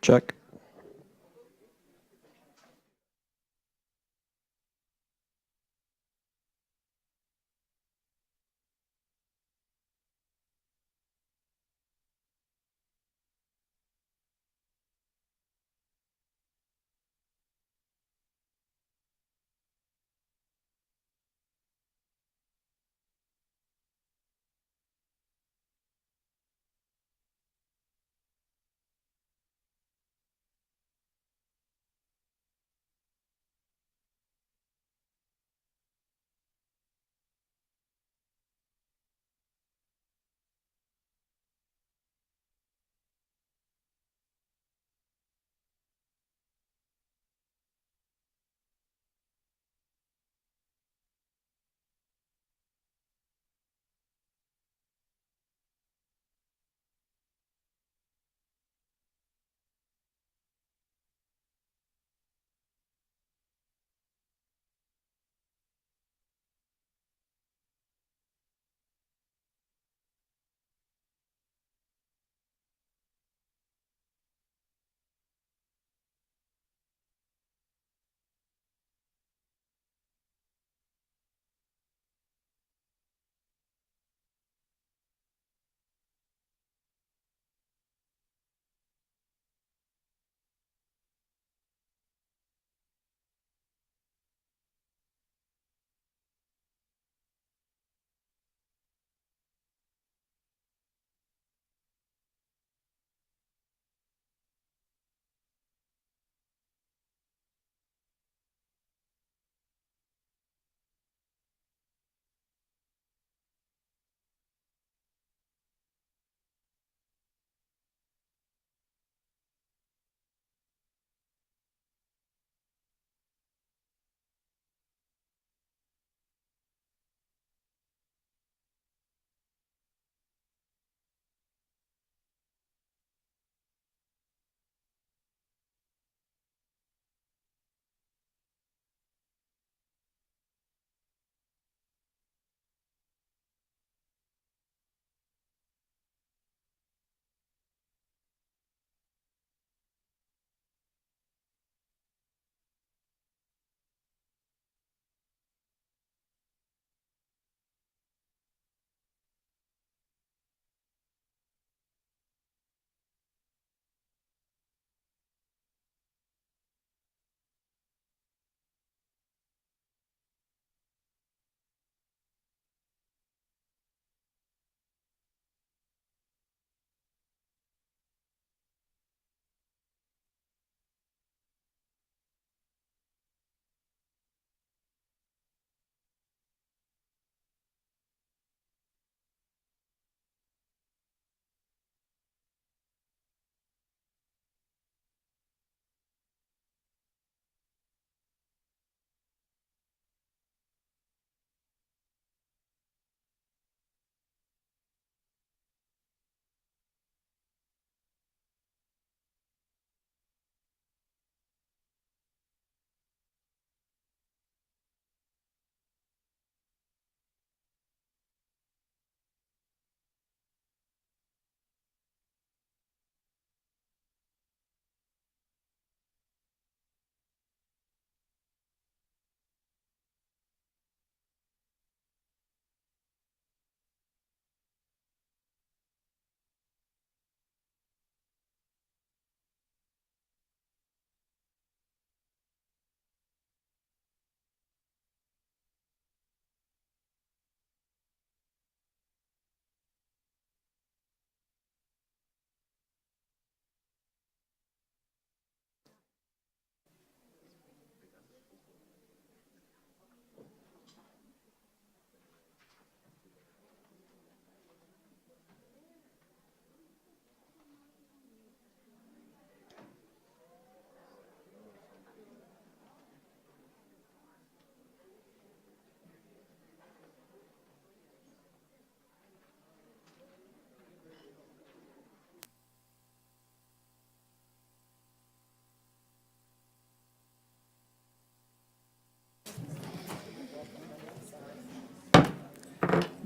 Check.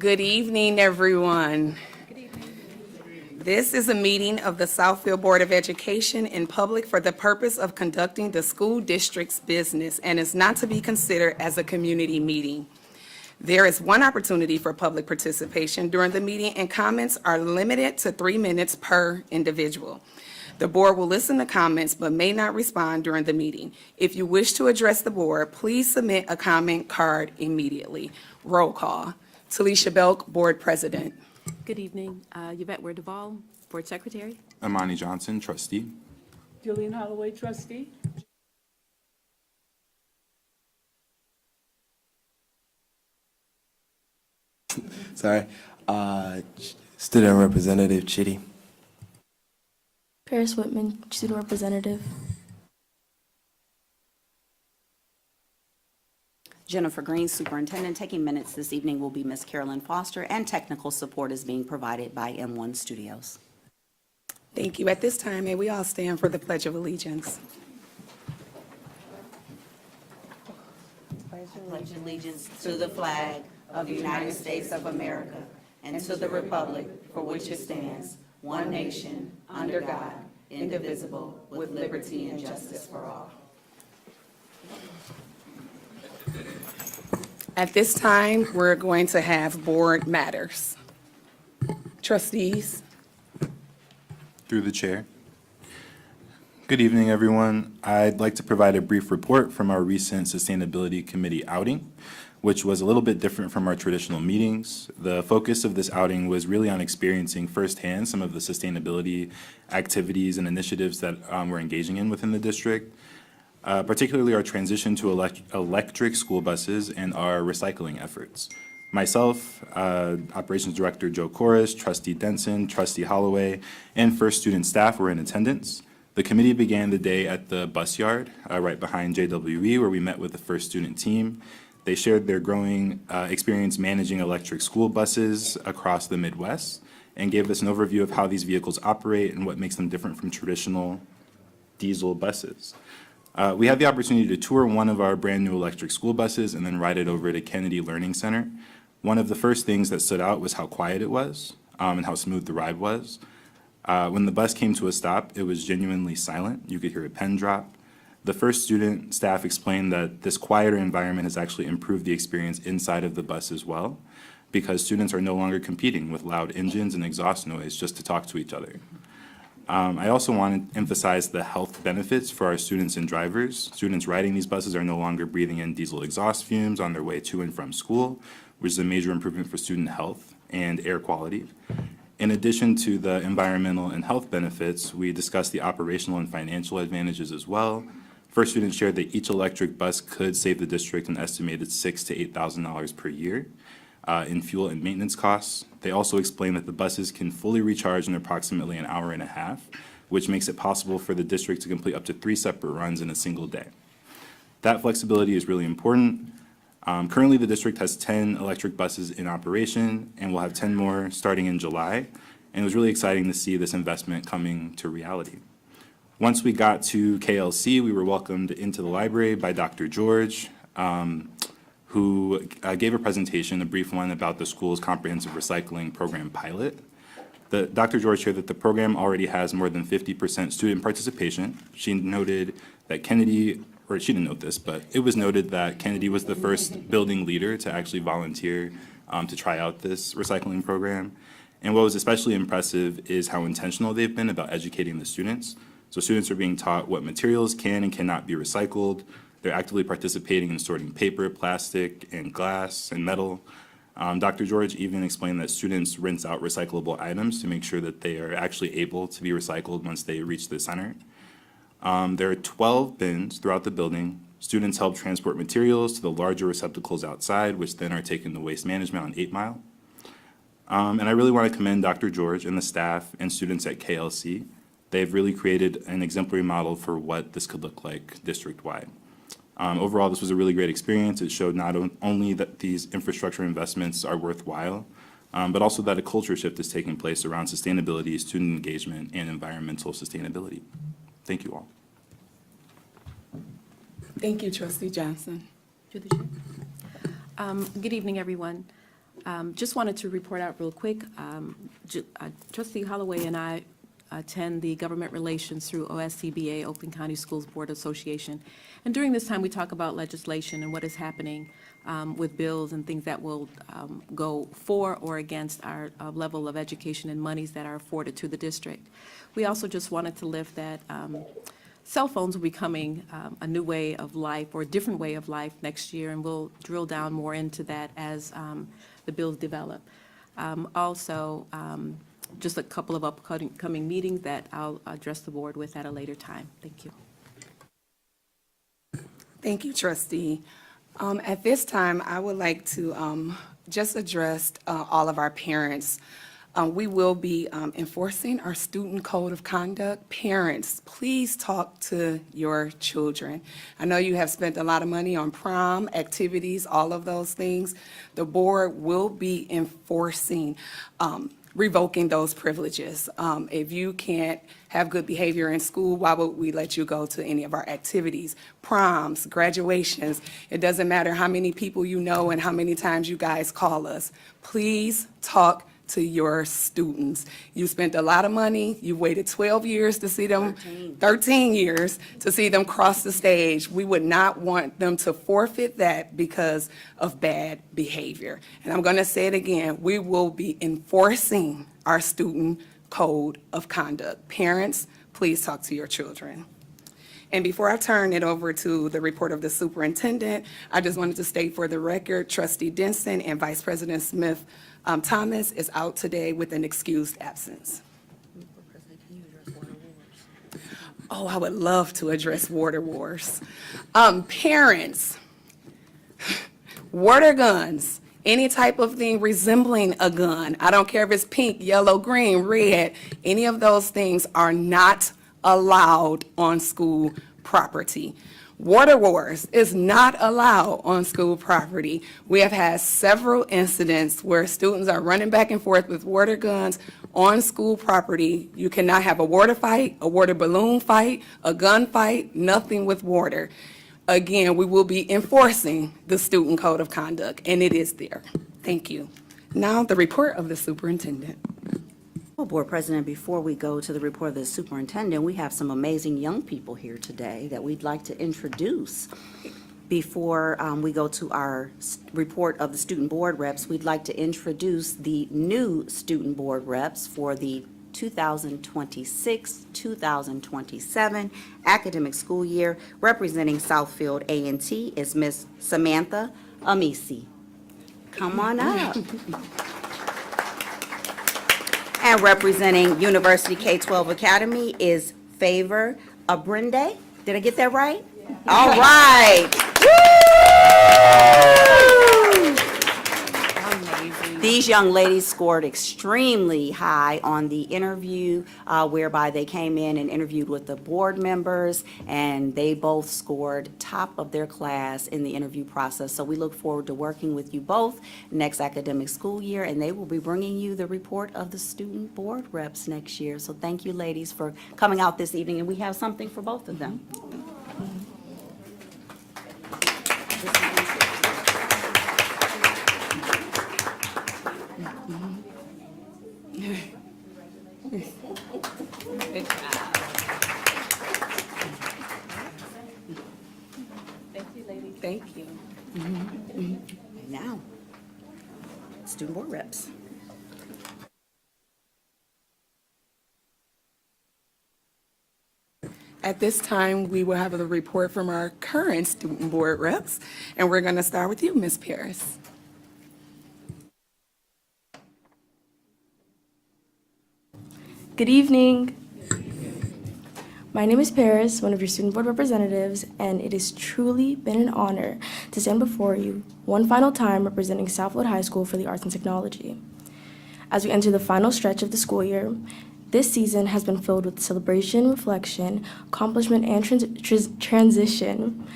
Good evening, everyone. This is a meeting of the Southfield Board of Education in public for the purpose of conducting the school district's business and is not to be considered as a community meeting. There is one opportunity for public participation during the meeting, and comments are limited to 3 minutes per individual. The board will listen to comments but may not respond during the meeting. If you wish to address the board, please submit a comment card immediately. Roll call. Talisha Belk, Board President. Good evening. Yvette Ware Duval, Board Secretary. Amani Johnson, trustee. Julian Holloway, trustee. Sorry. Student Representative Chitty. Paris Whitman, Student Representative. Jennifer Green, Superintendent. Taking minutes this evening will be Ms. Carolyn Foster, and technical support is being provided by M1 Studios. Thank you. At this time, may we all stand for the Pledge of Allegiance. Pledge allegiance to the flag of the United States of America and to the republic for which it stands, one nation, under God, indivisible, with liberty and justice for all. At this time, we're going to have board matters. Trustees. Through the chair. Good evening, everyone. I'd like to provide a brief report from our recent Sustainability Committee outing, which was a little bit different from our traditional meetings. The focus of this outing was really on experiencing firsthand some of the sustainability activities and initiatives that we're engaging in within the district, particularly our transition to electric school buses and our recycling efforts. Myself, Operations Director Joe Corris, Trustee Denson, Trustee Holloway, and first student staff were in attendance. The committee began the day at the bus yard right behind JWE, where we met with the first student team. They shared their growing experience managing electric school buses across the Midwest and gave us an overview of how these vehicles operate and what makes them different from traditional diesel buses. We had the opportunity to tour one of our brand new electric school buses and then ride it over to Kennedy Learning Center. One of the first things that stood out was how quiet it was and how smooth the ride was. When the bus came to a stop, it was genuinely silent. You could hear a pen drop. The first student staff explained that this quieter environment has actually improved the experience inside of the bus as well, because students are no longer competing with loud engines and exhaust noise just to talk to each other. I also want to emphasize the health benefits for our students and drivers. Students riding these buses are no longer breathing in diesel exhaust fumes on their way to and from school, which is a major improvement for student health and air quality. In addition to the environmental and health benefits, we discussed the operational and financial advantages as well. First students shared that each electric bus could save the district an estimated $6,000 to $8,000 per year in fuel and maintenance costs. They also explained that the buses can fully recharge in approximately an hour and a half, which makes it possible for the district to complete up to 3 separate runs in a single day. That flexibility is really important. Currently, the district has 10 electric buses in operation, and we'll have 10 more starting in July. And it was really exciting to see this investment coming to reality. Once we got to KLC, we were welcomed into the library by Dr. George, who gave a presentation, a brief one, about the school's comprehensive recycling program pilot. Dr. George shared that the program already has more than 50% student participation. She noted that Kennedy, or she didn't note this, but it was noted that Kennedy was the first building leader to actually volunteer to try out this recycling program. And what was especially impressive is how intentional they've been about educating the students. So students are being taught what materials can and cannot be recycled. They're actively participating in sorting paper, plastic, and glass, and metal. Dr. George even explained that students rinse out recyclable items to make sure that they are actually able to be recycled once they reach the center. There are 12 bins throughout the building. Students help transport materials to the larger receptacles outside, which then are taken to waste management on 8 Mile. And I really want to commend Dr. George and the staff and students at KLC. They've really created an exemplary model for what this could look like district-wide. Overall, this was a really great experience. It showed not only that these infrastructure investments are worthwhile, but also that a culture shift is taking place around sustainability, student engagement, and environmental sustainability. Thank you all. Thank you, Trustee Johnson. Through the chair. Good evening, everyone. Just wanted to report out real quick. Trustee Holloway and I attend the Government Relations through OSCBA, Oakland County Schools Board Association. And during this time, we talk about legislation and what is happening with bills and things that will go for or against our level of education and monies that are afforded to the district. We also just wanted to lift that cell phones will be becoming a new way of life or a different way of life next year, and we'll drill down more into that as the bills develop. Also, just a couple of upcoming meetings that I'll address the board with at a later time. Thank you. Thank you, trustee. At this time, I would like to just address all of our parents. We will be enforcing our student code of conduct. Parents, please talk to your children. I know you have spent a lot of money on prom, activities, all of those things. The board will be enforcing, revoking those privileges. If you can't have good behavior in school, why would we let you go to any of our activities? Proms, graduations, it doesn't matter how many people you know and how many times you guys call us. Please talk to your students. You spent a lot of money, you waited 12 years to see them, 13 years to see them cross the stage. We would not want them to forfeit that because of bad behavior. And I'm going to say it again, we will be enforcing our student code of conduct. Parents, please talk to your children. And before I turn it over to the report of the superintendent, I just wanted to state for the record, Trustee Denson and Vice President Smith Thomas is out today with an excused absence. Oh, I would love to address water wars. Parents, water guns, any type of thing resembling a gun, I don't care if it's pink, yellow, green, red, any of those things are not allowed on school property. Water wars is not allowed on school property. We have had several incidents where students are running back and forth with water guns on school property. You cannot have a water fight, a water balloon fight, a gun fight, nothing with water. Again, we will be enforcing the student code of conduct, and it is there. Thank you. Now, the report of the superintendent. Well, Board President, before we go to the report of the superintendent, we have some amazing young people here today that we'd like to introduce. Before we go to our report of the student board reps, we'd like to introduce the new student board reps for the 2026-2027 academic school year. Representing Southfield A&T is Miss Samantha Amisi. Come on up. And representing University K-12 Academy is Favor Abrinde. Did I get that right? Yeah. All right. Amazing. These young ladies scored extremely high on the interview, whereby they came in and interviewed with the board members, and they both scored top of their class in the interview process. So we look forward to working with you both next academic school year, and they will be bringing you the report of the student board reps next year. So thank you, ladies, for coming out this evening, and we have something for both of them. Good job. Thank you, ladies. Thank you. And now, student board reps. At this time, we will have a report from our current student board reps, and we're going to start with you, Ms. Paris. Good evening. My name is Paris, one of your student board representatives, and it has truly been an honor to stand before you one final time representing Southfield High School for the Arts and Technology. As we enter the final stretch of the school year, this season has been filled with celebration, reflection, accomplishment, and transition.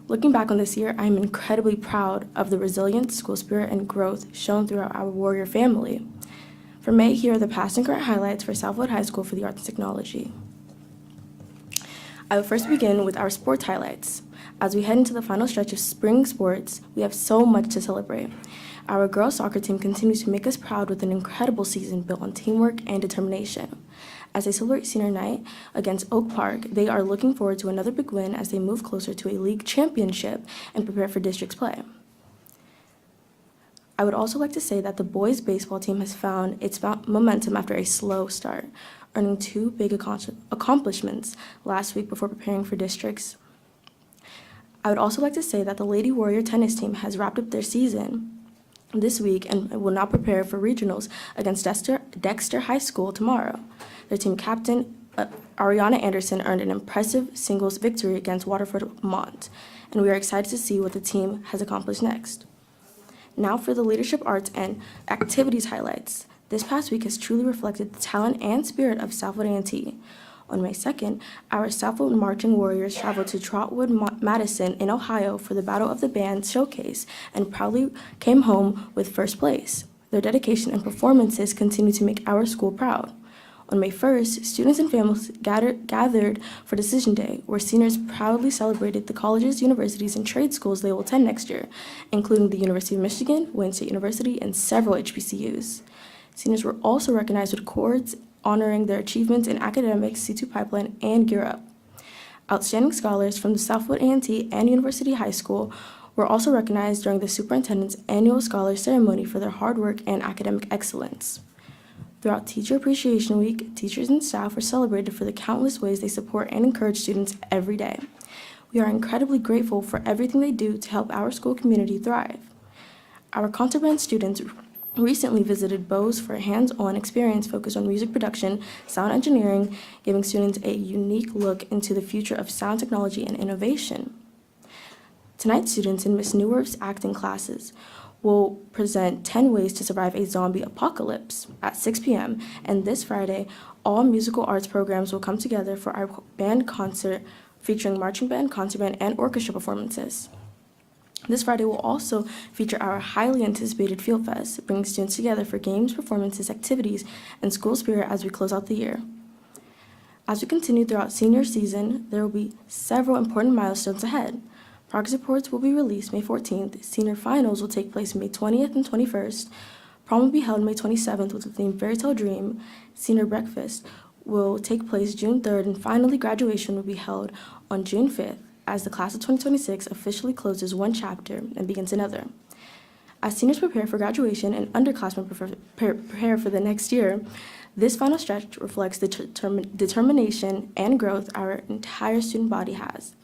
Looking back on this year, I am incredibly proud of the resilience, school spirit, and growth shown throughout our warrior family. For May, here are the past and current highlights for Southfield High School for the Arts and Technology. I will first begin with our sports highlights. As we head into the final stretch of spring sports, we have so much to celebrate. Our girls soccer team continues to make us proud with an incredible season built on teamwork and determination. As they celebrate senior night against Oak Park, they are looking forward to another big win as they move closer to a league championship and prepare for districts play. I would also like to say that the boys baseball team has found its momentum after a slow start, earning two big accomplishments last week before preparing for districts. I would also like to say that the Lady Warrior tennis team has wrapped up their season this week and will now prepare for regionals against Dexter High School tomorrow. Their team captain, Ariana Anderson, earned an impressive singles victory against Waterford Mont, and we are excited to see what the team has accomplished next. Now for the leadership arts and activities highlights. This past week has truly reflected the talent and spirit of Southfield A&T. On May 2nd, our Southfield Marching Warriors traveled to Trotwood, Madison in Ohio for the Battle of the Bands showcase and proudly came home with first place. Their dedication and performances continue to make our school proud. On May 1st, students and families gathered for Decision Day, where seniors proudly celebrated the colleges, universities, and trade schools they will attend next year, including the University of Michigan, Wayne State University, and several HBCUs. Seniors were also recognized with awards honoring their achievements in academics, C2 Pipeline, and Gear Up. Outstanding scholars from the Southfield A&T and University High School were also recognized during the superintendent's annual Scholars Ceremony for their hard work and academic excellence. Throughout Teacher Appreciation Week, teachers and staff were celebrated for the countless ways they support and encourage students every day. We are incredibly grateful for everything they do to help our school community thrive. Our concert band students recently visited Bose for a hands-on experience focused on music production, sound engineering, giving students a unique look into the future of sound technology and innovation. Tonight, students in Miss Newworth's acting classes will present 10 ways to survive a zombie apocalypse at 6 p.m. And this Friday, all musical arts programs will come together for our band concert featuring marching band, concert band, and orchestra performances. This Friday will also feature our highly anticipated Field Fest, bringing students together for games, performances, activities, and school spirit as we close out the year. As we continue throughout senior season, there will be several important milestones ahead. Progress reports will be released May 14th, senior finals will take place May 20th and 21st, prom will be held May 27th with the theme Fairy Tale Dream, senior breakfast will take place June 3rd, and finally graduation will be held on June 5th as the class of 2026 officially closes one chapter and begins another. As seniors prepare for graduation and underclassmen prepare for the next year, this final stretch reflects the determination and growth our entire student body has.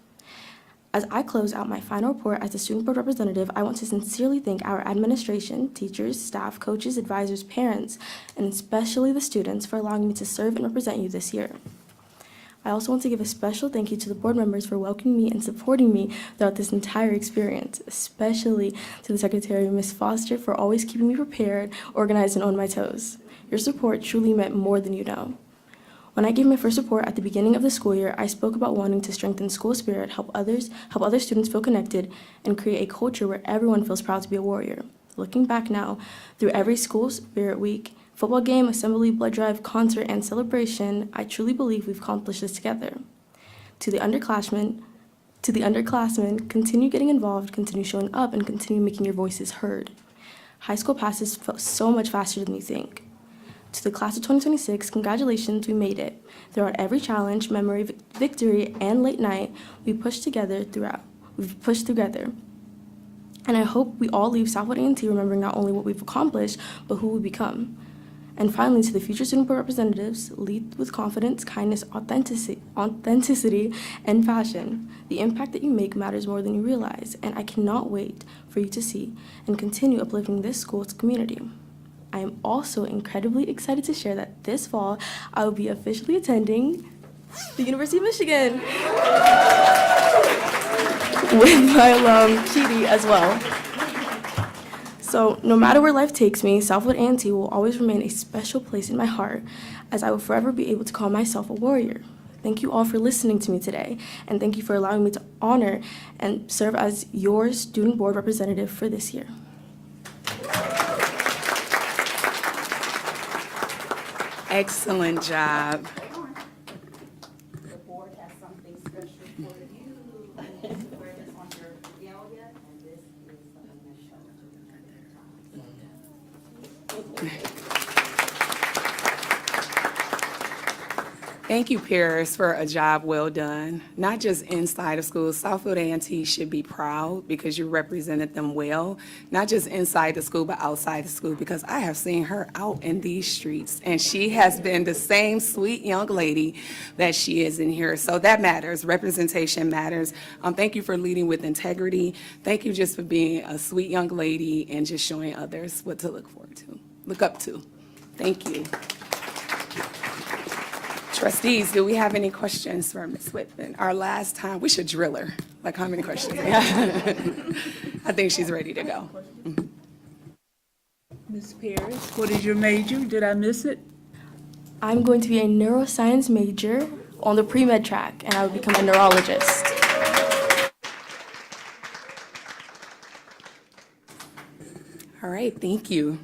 As I close out my final report as a student board representative, I want to sincerely thank our administration, teachers, staff, coaches, advisors, parents, and especially the students for allowing me to serve and represent you this year. I also want to give a special thank you to the board members for welcoming me and supporting me throughout this entire experience, especially to the secretary, Ms. Foster, for always keeping me prepared, organized, and on my toes. Your support truly meant more than you know. When I gave my first report at the beginning of the school year, I spoke about wanting to strengthen school spirit, help other students feel connected, and create a culture where everyone feels proud to be a warrior. Looking back now, through every school spirit week, football game, assembly, blood drive, concert, and celebration, I truly believe we've accomplished this together. To the underclassmen, continue getting involved, continue showing up, and continue making your voices heard. High school passes so much faster than you think. To the class of 2026, congratulations, we made it. Throughout every challenge, memory, victory, and late night, we've pushed together. And I hope we all leave Southfield A&T remembering not only what we've accomplished, but who we become. And finally, to the future student board representatives, lead with confidence, kindness, authenticity, and passion. The impact that you make matters more than you realize, and I cannot wait for you to see and continue uplifting this school's community. I am also incredibly excited to share that this fall, I will be officially attending the University of Michigan with my alum, Chidi, as well. So no matter where life takes me, Southfield A&T will always remain a special place in my heart, as I will forever be able to call myself a warrior. Thank you all for listening to me today, and thank you for allowing me to honor and serve as your student board representative for this year. Excellent job. The board has something special for you. Wear this on your regalia, and this is something that's shown to you. Thank you, Paris, for a job well done. Not just inside of school, Southfield A&T should be proud because you represented them well, not just inside the school, but outside the school, because I have seen her out in these streets, and she has been the same sweet young lady that she is in here. So that matters. Representation matters. Thank you for leading with integrity. Thank you just for being a sweet young lady and just showing others what to look up to. Thank you. Trustees, do we have any questions for Ms. Whitman? Our last time, we should drill her. Like, how many questions? I think she's ready to go. Ms. Paris, what is your major? Did I miss it? I'm going to be a neuroscience major on the pre-med track, and I will become a neurologist. All right, thank you.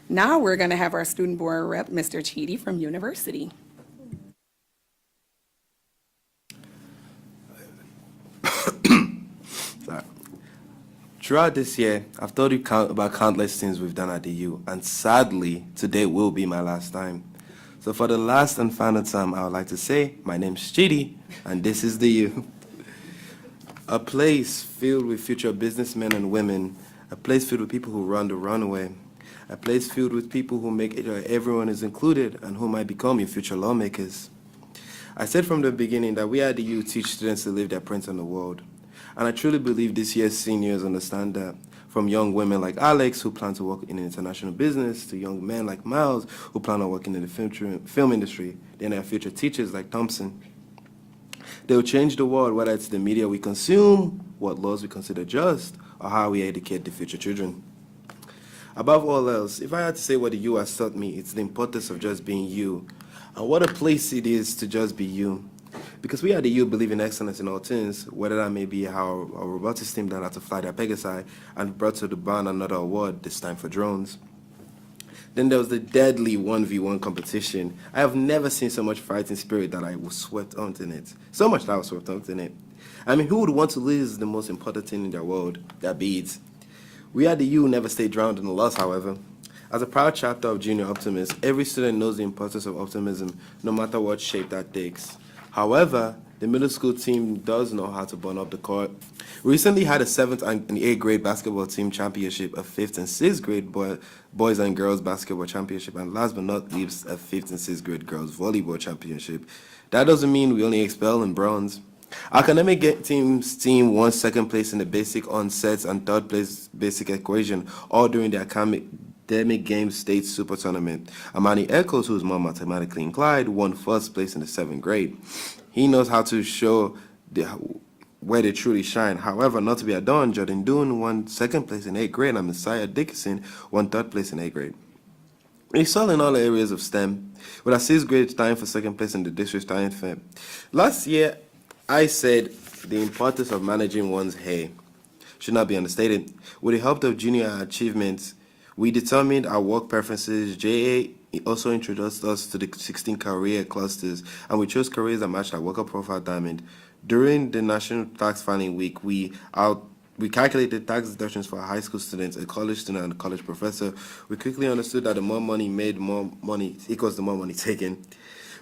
Now we're going to have our student board rep, Mr. Chidi from University. Throughout this year, I've told you about countless things we've done at the U, and sadly, today will be my last time. So for the last and final time, I would like to say, my name's Chidi, and this is the U. A place filled with future businessmen and women, a place filled with people who run the runaway, a place filled with people who make sure everyone is included and who might become your future lawmakers. I said from the beginning that we at the U teach students to leave their prints on the world. And I truly believe this year's seniors understand that, from young women like Alex, who plan to work in international business, to young men like Miles, who plan on working in the film industry, then our future teachers like Thompson. They will change the world, whether it's the media we consume, what laws we consider just, or how we educate the future children. Above all else, if I had to say what the U has taught me, it's the importance of just being you, and what a place it is to just be you. Because we at the U believe in excellence in all things, whether that may be how our robotics team that had to fly their Pegasi and brought to the barn another award, this time for drones. Then there was the deadly 1v1 competition. I have never seen so much fighting spirit that I was swept onto in it. So much that I was swept onto in it. I mean, who would want to lose the most important thing in their world, their beads? We at the U never stay drowned in the loss, however. As a proud chapter of Junior Optimists, every student knows the importance of optimism, no matter what shape that takes. However, the middle school team does know how to burn up the court. We recently had a 7th and 8th grade basketball team championship, a 5th and 6th grade boys and girls basketball championship, and last but not least, a 5th and 6th grade girls volleyball championship. That doesn't mean we only excel in bronze. Our academic team won 2nd place in the basic onsets and 3rd place basic equation, all during the academic games state super tournament. Amani Echoes, who is more mathematically inclined, won 1st place in the 7th grade. He knows how to show where they truly shine. However, not to be outdone, Jordan Doon won 2nd place in 8th grade, and Messiah Dickinson won 3rd place in 8th grade. We excel in all areas of STEM, with our 6th grade tying for 2nd place in the district science fair. Last year, I said the importance of managing one's hair should not be understated. With the help of junior achievements, we determined our work preferences. JA also introduced us to the 16 career clusters, and we chose careers that matched our worker profile diamond. During the National Tax Filing Week, we calculated tax deductions for high school students, a college student, and a college professor. We quickly understood that the more money made, more money equals the more money taken.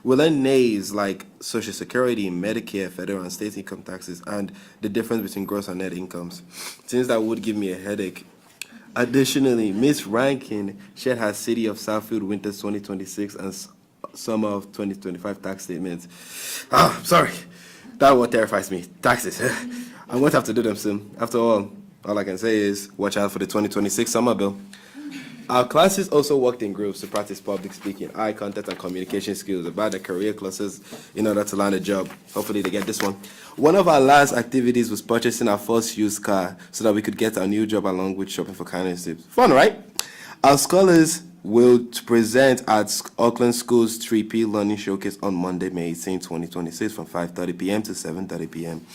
We learned names like Social Security, Medicare, federal and state income taxes, and the difference between gross and net incomes. Things that would give me a headache. Additionally, Ms. Rankin shared her City of Southfield Winters 2026 and Summer of 2025 tax statements. Sorry. That what terrifies me. Taxes. I'm going to have to do them soon. After all I can say is watch out for the 2026 summer bill. Our classes also worked in groups to practice public speaking, eye contact, and communication skills about the career classes in order to land a job. Hopefully they get this one. One of our last activities was purchasing our first used car so that we could get our new job along with shopping for kindness tips. Fun, right? Our scholars will present at Auckland School's 3P Learning Showcase on Monday, May 18, 2026 from 5:30 p.m. to 7:30 p.m.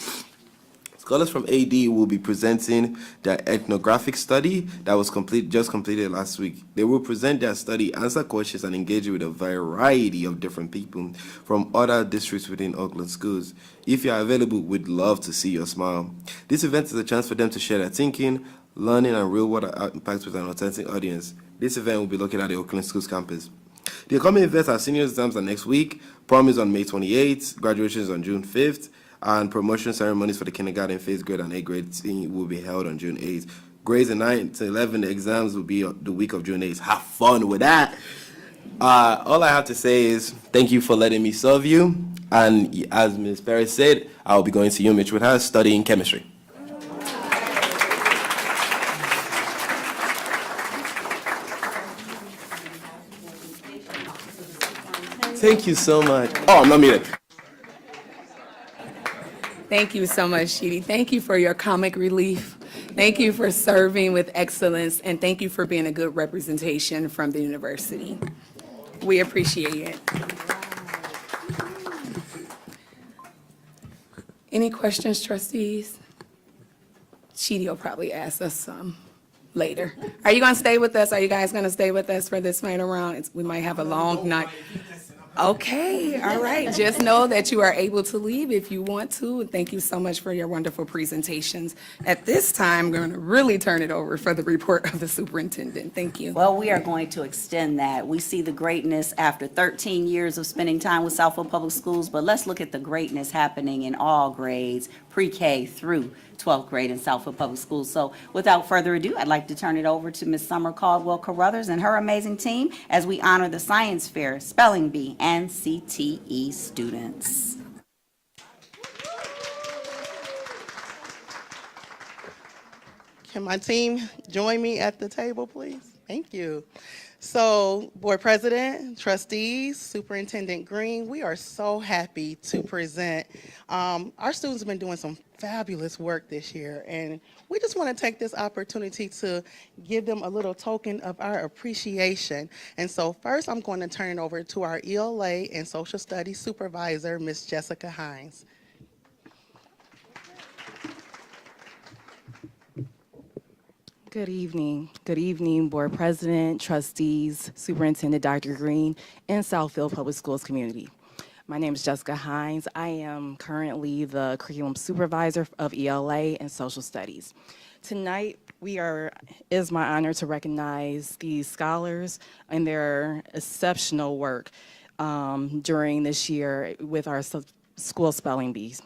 Scholars from AD will be presenting their ethnographic study that was just completed last week. They will present their study, answer questions, and engage with a variety of different people from other districts within Auckland schools. If you are available, we'd love to see your smile. This event is a chance for them to share their thinking, learning, and real-world impacts with an authentic audience. This event will be located at the Oakland Schools campus. The upcoming events are senior exams are next week, prom is on May 28th, graduation is on June 5th, and promotion ceremonies for the kindergarten, 5th grade, and 8th grade team will be held on June 8th. Grades in 9 to 11, the exams will be the week of June 8th. Have fun with that. All I have to say is thank you for letting me serve you. And as Ms. Perez said, I'll be going to UMich with her studying chemistry. Thank you so much. Oh, I'm not muted. Thank you so much, Sheedy. Thank you for your comic relief. Thank you for serving with excellence, and thank you for being a good representation from the university. We appreciate it. Any questions, trustees? Sheedy will probably ask us some later. Are you going to stay with us? Are you guys going to stay with us for this final round? We might have a long night. Okay, all right. Just know that you are able to leave if you want to. And thank you so much for your wonderful presentations. At this time, I'm going to really turn it over for the report of the superintendent. Thank you. Well, we are going to extend that. We see the greatness after 13 years of spending time with Southfield Public Schools, but let's look at the greatness happening in all grades, pre-K through 12th grade in Southfield Public Schools. So without further ado, I'd like to turn it over to Ms. Summer Caldwell Carruthers and her amazing team as we honor the Science Fair, Spelling Bee, and CTE students. Can my team join me at the table, please? Thank you. So, Board President, trustees, Superintendent Green, we are so happy to present. Our students have been doing some fabulous work this year, and we just want to take this opportunity to give them a little token of our appreciation. And so first, I'm going to turn it over to our ELA and Social Studies Supervisor, Ms. Jessica Hines. Good evening. Good evening, Board President, trustees, Superintendent Dr. Green, and Southfield Public Schools community. My name is Jessica Hines. I am currently the Curriculum Supervisor of ELA and Social Studies. Tonight, is my honor to recognize these scholars and their exceptional work during this year with our school spelling bees.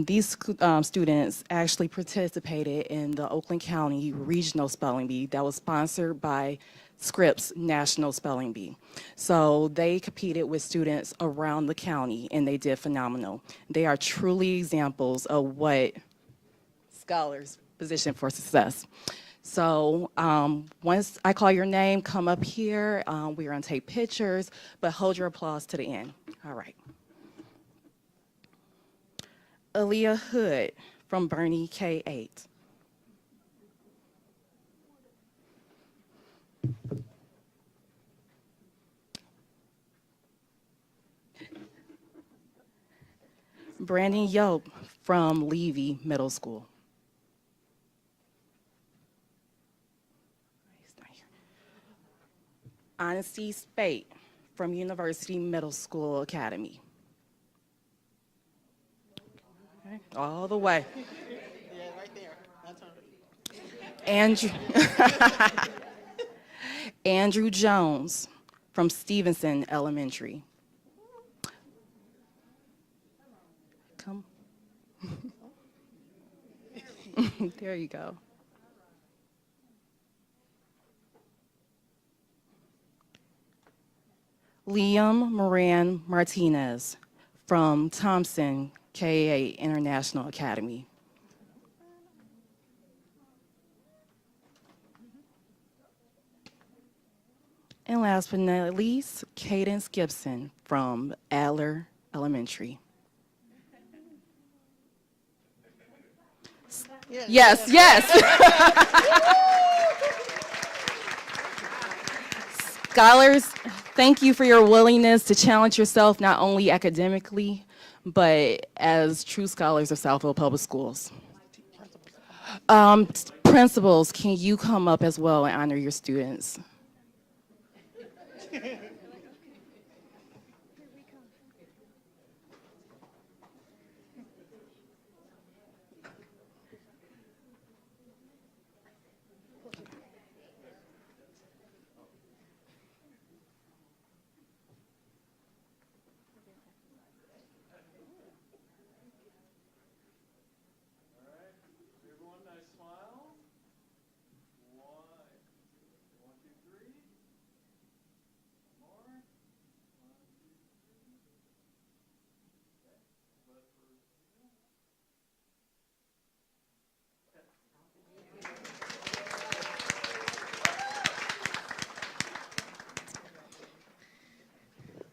These students actually participated in the Oakland County Regional Spelling Bee that was sponsored by Scripps National Spelling Bee. So they competed with students around the county, and they did phenomenal. They are truly examples of what scholars position for success. So once I call your name, come up here. We're going to take pictures, but hold your applause to the end. All right. Aaliyah Hood from Bernie K-8. Brandon Yope from Levy Middle School. Honesty Spate from University Middle School Academy. Okay, all the way. Yeah, right there. That's her. Andrew Jones from Stevenson Elementary. Come. There you go. Liam Moran Martinez from Thompson K-8 International Academy. And last but not least, Cadence Gibson from Adler Elementary. Yes, yes. Scholars, thank you for your willingness to challenge yourself not only academically, but as true scholars of Southfield Public Schools. Principals, can you come up as well and honor your students?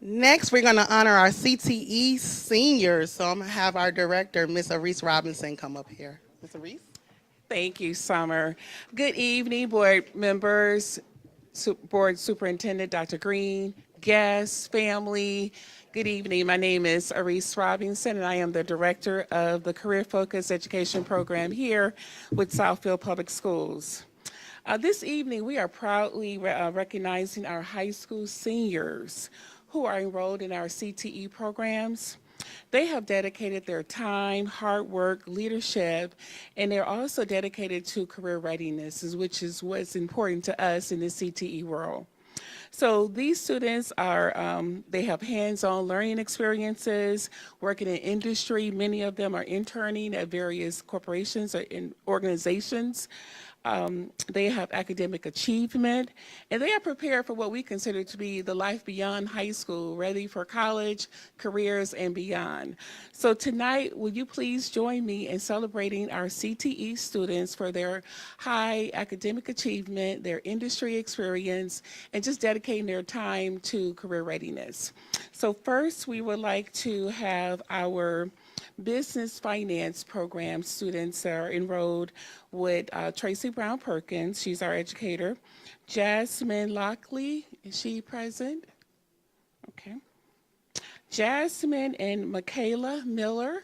Next, we're going to honor our CTE seniors. So I'm going to have our director, Ms. Arise Robinson, come up here. Ms. Arise? Thank you, Summer. Good evening, board members, board superintendent, Dr. Green, guests, family. Good evening. My name is Arise Robinson, and I am the director of the Career Focused Education Program here with Southfield Public Schools. This evening, we are proudly recognizing our high school seniors who are enrolled in our CTE programs. They have dedicated their time, hard work, leadership, and they're also dedicated to career readiness, which is what's important to us in the CTE world. So these students are, they have hands-on learning experiences, working in industry. Many of them are interning at various corporations or in organizations. They have academic achievement, and they are prepared for what we consider to be the life beyond high school, ready for college, careers, and beyond. So tonight, will you please join me in celebrating our CTE students for their high academic achievement, their industry experience, and just dedicating their time to career readiness. So first, we would like to have our business finance program students are enrolled with Tracy Brown Perkins. She's our educator. Jasmine Lockley, is she present? Okay. Jasmine and Michaela Miller.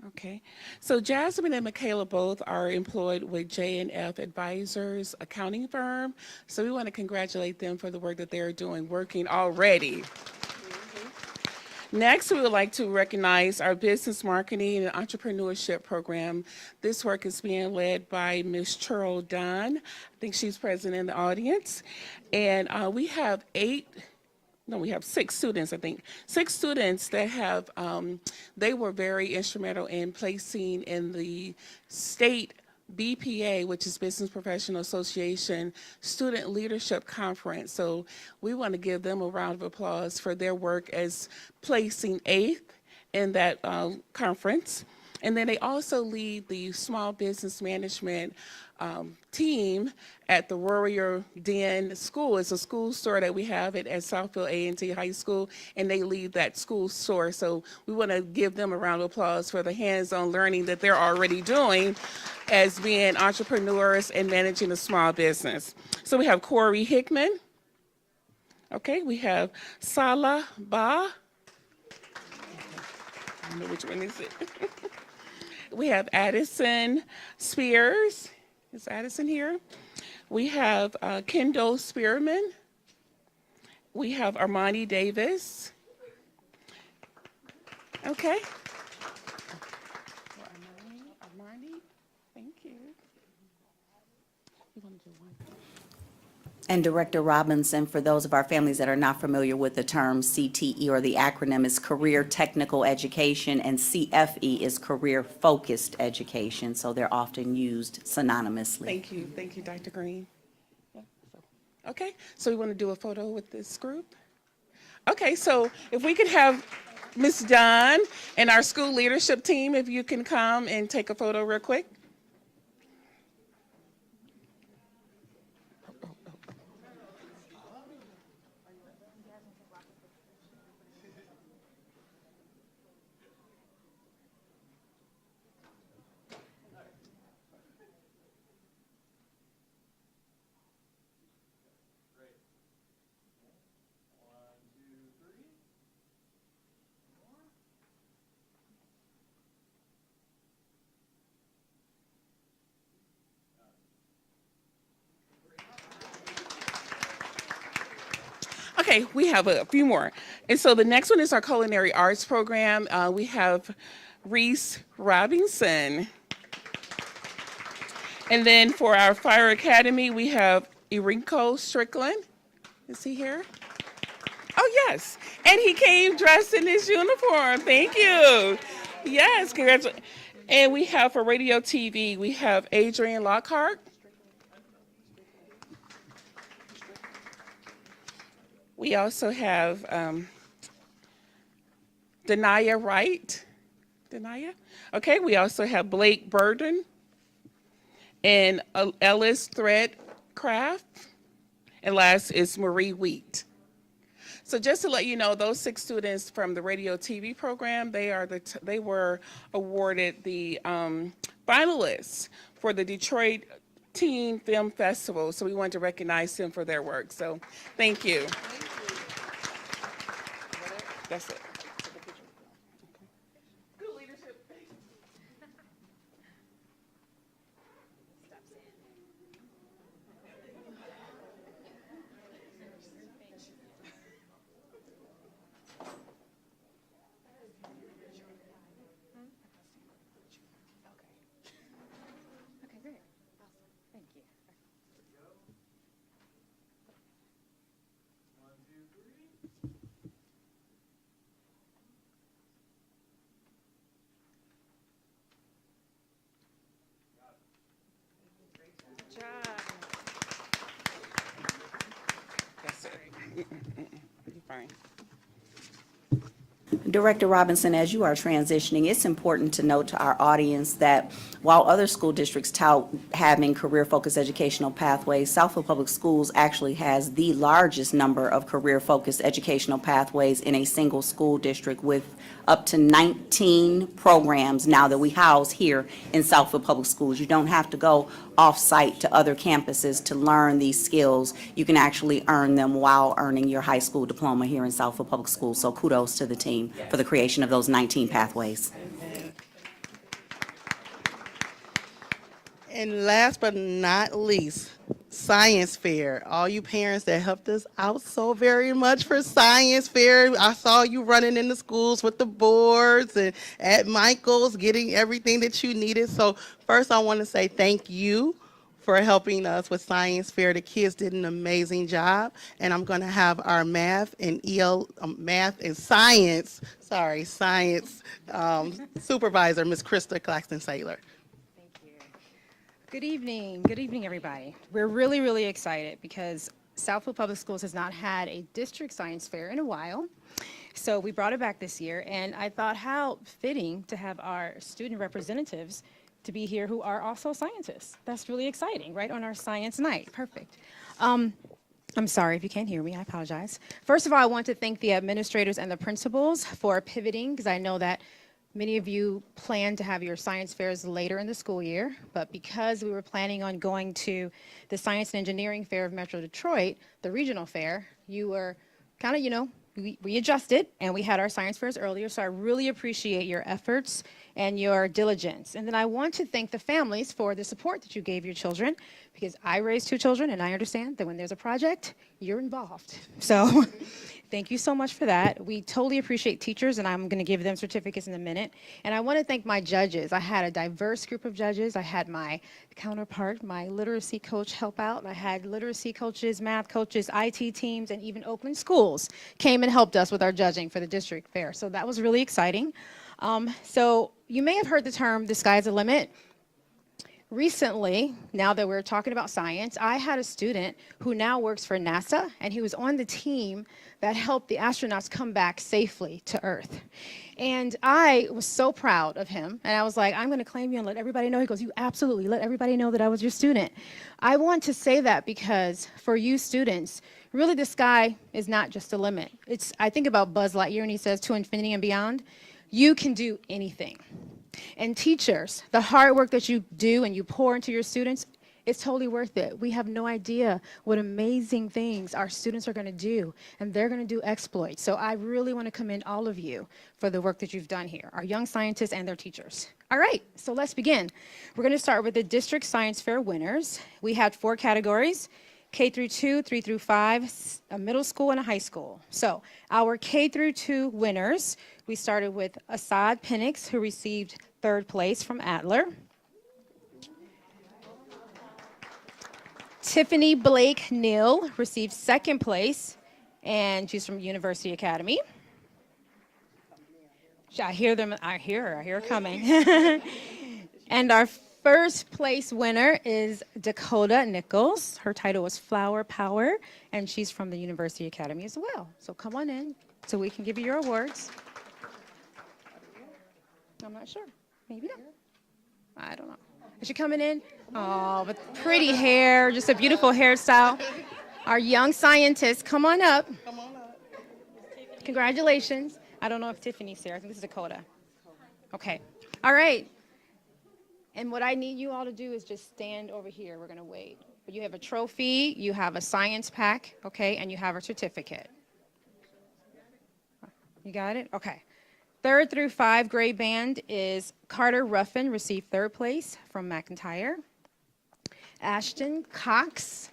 Okay. So Jasmine and Michaela both are employed with J&F Advisors accounting firm. So we want to congratulate them for the work that they're doing, working already. Next, we would like to recognize our business marketing and entrepreneurship program. This work is being led by Ms. Churl Dunn. I think she's present in the audience. And we have six students, I think. Six students that have, they were very instrumental in placing in the state BPA, which is Business Professional Association Student Leadership Conference. So we want to give them a round of applause for their work as placing 8th in that conference. And then they also lead the small business management team at the Warrior Den School. It's a school store that we have at Southfield A&T High School, and they lead that school store. So we want to give them a round of applause for the hands-on learning that they're already doing as being entrepreneurs and managing a small business. So we have Corey Hickman. Okay, we have Salah Ba. I don't know which one is it. We have Addison Spears. Is Addison here? We have Kendall Spearman. We have Armani Davis. Okay. Armani, thank you. And Director Robinson, for those of our families that are not familiar with the term CTE, or the acronym is Career Technical Education, and CFE is Career Focused Education, so they're often used synonymously. Thank you, Dr. Green. Okay, so we want to do a photo with this group? Okay, so if we could have Ms. Dunn and our school leadership team, if you can come and take a photo real quick. Okay, we have a few more. And so the next one is our culinary arts program. We have Reese Robinson. And then for our fire academy, we have Irinko Strickland. Is he here? Oh, yes. And he came dressed in his uniform. Thank you. Yes, congratulations. And we have for radio TV, we have Adrian Lockhart. We also have Denaya Wright. Denaya? Okay, we also have Blake Burden and Ellis Threadcraft. And last is Marie Wheat. So just to let you know, those 6 students from the radio TV program, they were awarded the finalists for the Detroit Teen Film Festival. So we wanted to recognize them for their work. So thank you. That's it. Good leadership. That's it. You're fine. Director Robinson, as you are transitioning, it's important to note to our audience that while other school districts tout having career-focused educational pathways, Southfield Public Schools actually has the largest number of career-focused educational pathways in a single school district, with up to 19 programs now that we house here in Southfield Public Schools. You don't have to go off-site to other campuses to learn these skills. You can actually earn them while earning your high school diploma here in Southfield Public Schools. So kudos to the team for the creation of those 19 pathways. And last but not least, Science Fair. All you parents that helped us out so very much for Science Fair. I saw you running in the schools with the boards and at Michael's getting everything that you needed. So first I want to say thank you for helping us with Science Fair. The kids did an amazing job. And I'm going to have our math and science supervisor, Ms. Krista Claxton-Saylor. Good evening, everybody. We're really, really excited because Southfield Public Schools has not had a district science fair in a while. So we brought it back this year, and I thought how fitting to have our student representatives to be here who are also scientists. That's really exciting, right, on our science night. Perfect. I'm sorry if you can't hear me, I apologize. First of all, I want to thank the administrators and the principals for pivoting, because I know that many of you plan to have your science fairs later in the school year, but because we were planning on going to the Science and Engineering Fair of Metro Detroit, the regional fair, you were kind of, we adjusted and we had our science fairs earlier, so I really appreciate your efforts and your diligence. And then I want to thank the families for the support that you gave your children, because I raised 2 children and I understand that when there's a project, you're involved. So thank you so much for that. We totally appreciate teachers, and I'm going to give them certificates in a minute. And I want to thank my judges. I had a diverse group of judges. I had my counterpart, my literacy coach, help out. I had literacy coaches, math coaches, IT teams, and even Oakland schools came and helped us with our judging for the district fair. So that was really exciting. So you may have heard the term, the sky's the limit. Recently, now that we're talking about science, I had a student who now works for NASA, and he was on the team that helped the astronauts come back safely to Earth. And I was so proud of him, and I was like, I'm going to claim you and let everybody know. He goes, you absolutely let everybody know that I was your student. I want to say that because for you students, really the sky is not just a limit. I think about Buzz Lightyear, and he says, to infinity and beyond. You can do anything. And teachers, the hard work that you do and you pour into your students, it's totally worth it. We have no idea what amazing things our students are going to do, and they're going to do exploits. So I really want to commend all of you for the work that you've done here, our young scientists and their teachers. All right, so let's begin. We're going to start with the District Science Fair winners. We had 4 categories: K through 2, 3 through 5, a middle school, and a high school. So our K through 2 winners, we started with Assad Penix, who received 3rd place from Adler. Tiffany Blake Neal received 2nd place, and she's from University Academy. I hear her coming. And our 1st place winner is Dakota Nichols. Her title was Flower Power, and she's from the University Academy as well. So come on in so we can give you your awards. I'm not sure. Maybe not. I don't know. Is she coming in? Oh, with pretty hair, just a beautiful hairstyle. Our young scientists, come on up. Come on up. Congratulations. I don't know if Tiffany's here. I think this is Dakota. Okay. All right. And what I need you all to do is just stand over here. We're going to wait. But you have a trophy, you have a science pack, okay, and you have a certificate. You got it? Okay. 3rd through 5 grade band is Carter Ruffin, received 3rd place from McIntyre. Ashton Cox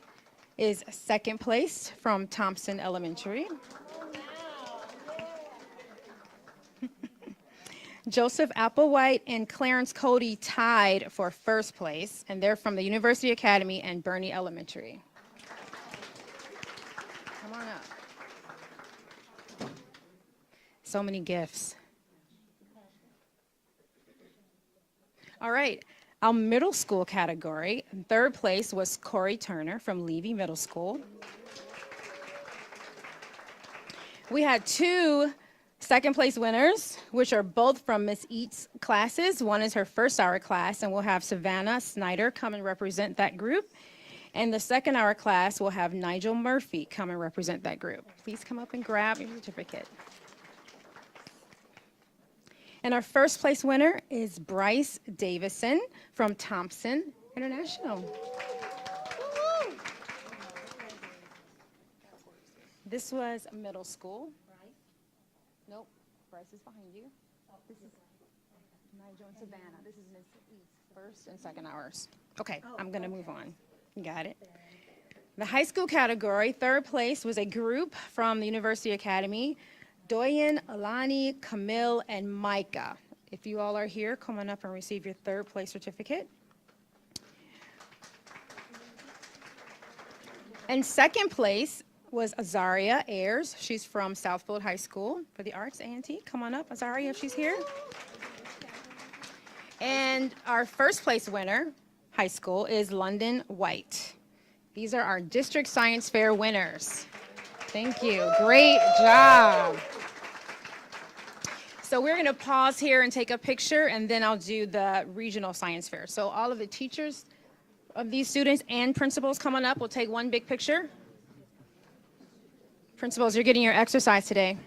is 2nd place from Thompson Elementary. Joseph Applewhite and Clarence Cody tied for 1st place, and they're from the University Academy and Burney Elementary. Come on up. So many gifts. All right, our middle school category, 3rd place was Corey Turner from Levy Middle School. We had 2 2nd place winners, which are both from Miss Eats classes. One is her 1st hour class, and we'll have Savannah Snyder come and represent that group. And the 2nd hour class will have Nigel Murphy come and represent that group. Please come up and grab your certificate. And our 1st place winner is Bryce Davison from Thompson International. Woo-hoo. This was middle school. Nope, Bryce is behind you. This is Nigel and Savannah. This is Miss East, 1st and 2nd hours. Okay, I'm gonna move on. You got it. The high school category, 3rd place was a group from the University Academy, Doyen, Alani, Camille, and Micah. If you all are here, come on up and receive your 3rd place certificate. And 2nd place was Azaria Ayers. She's from Southfield High School for the Arts, A&T. Come on up, Azaria, if she's here. And our 1st place winner, high school, is London White. These are our District Science Fair winners. Thank you. Great job. So we're going to pause here and take a picture, and then I'll do the regional science fair. So all of the teachers of these students and principals coming up, we'll take one big picture. Principals, you're getting your exercise today.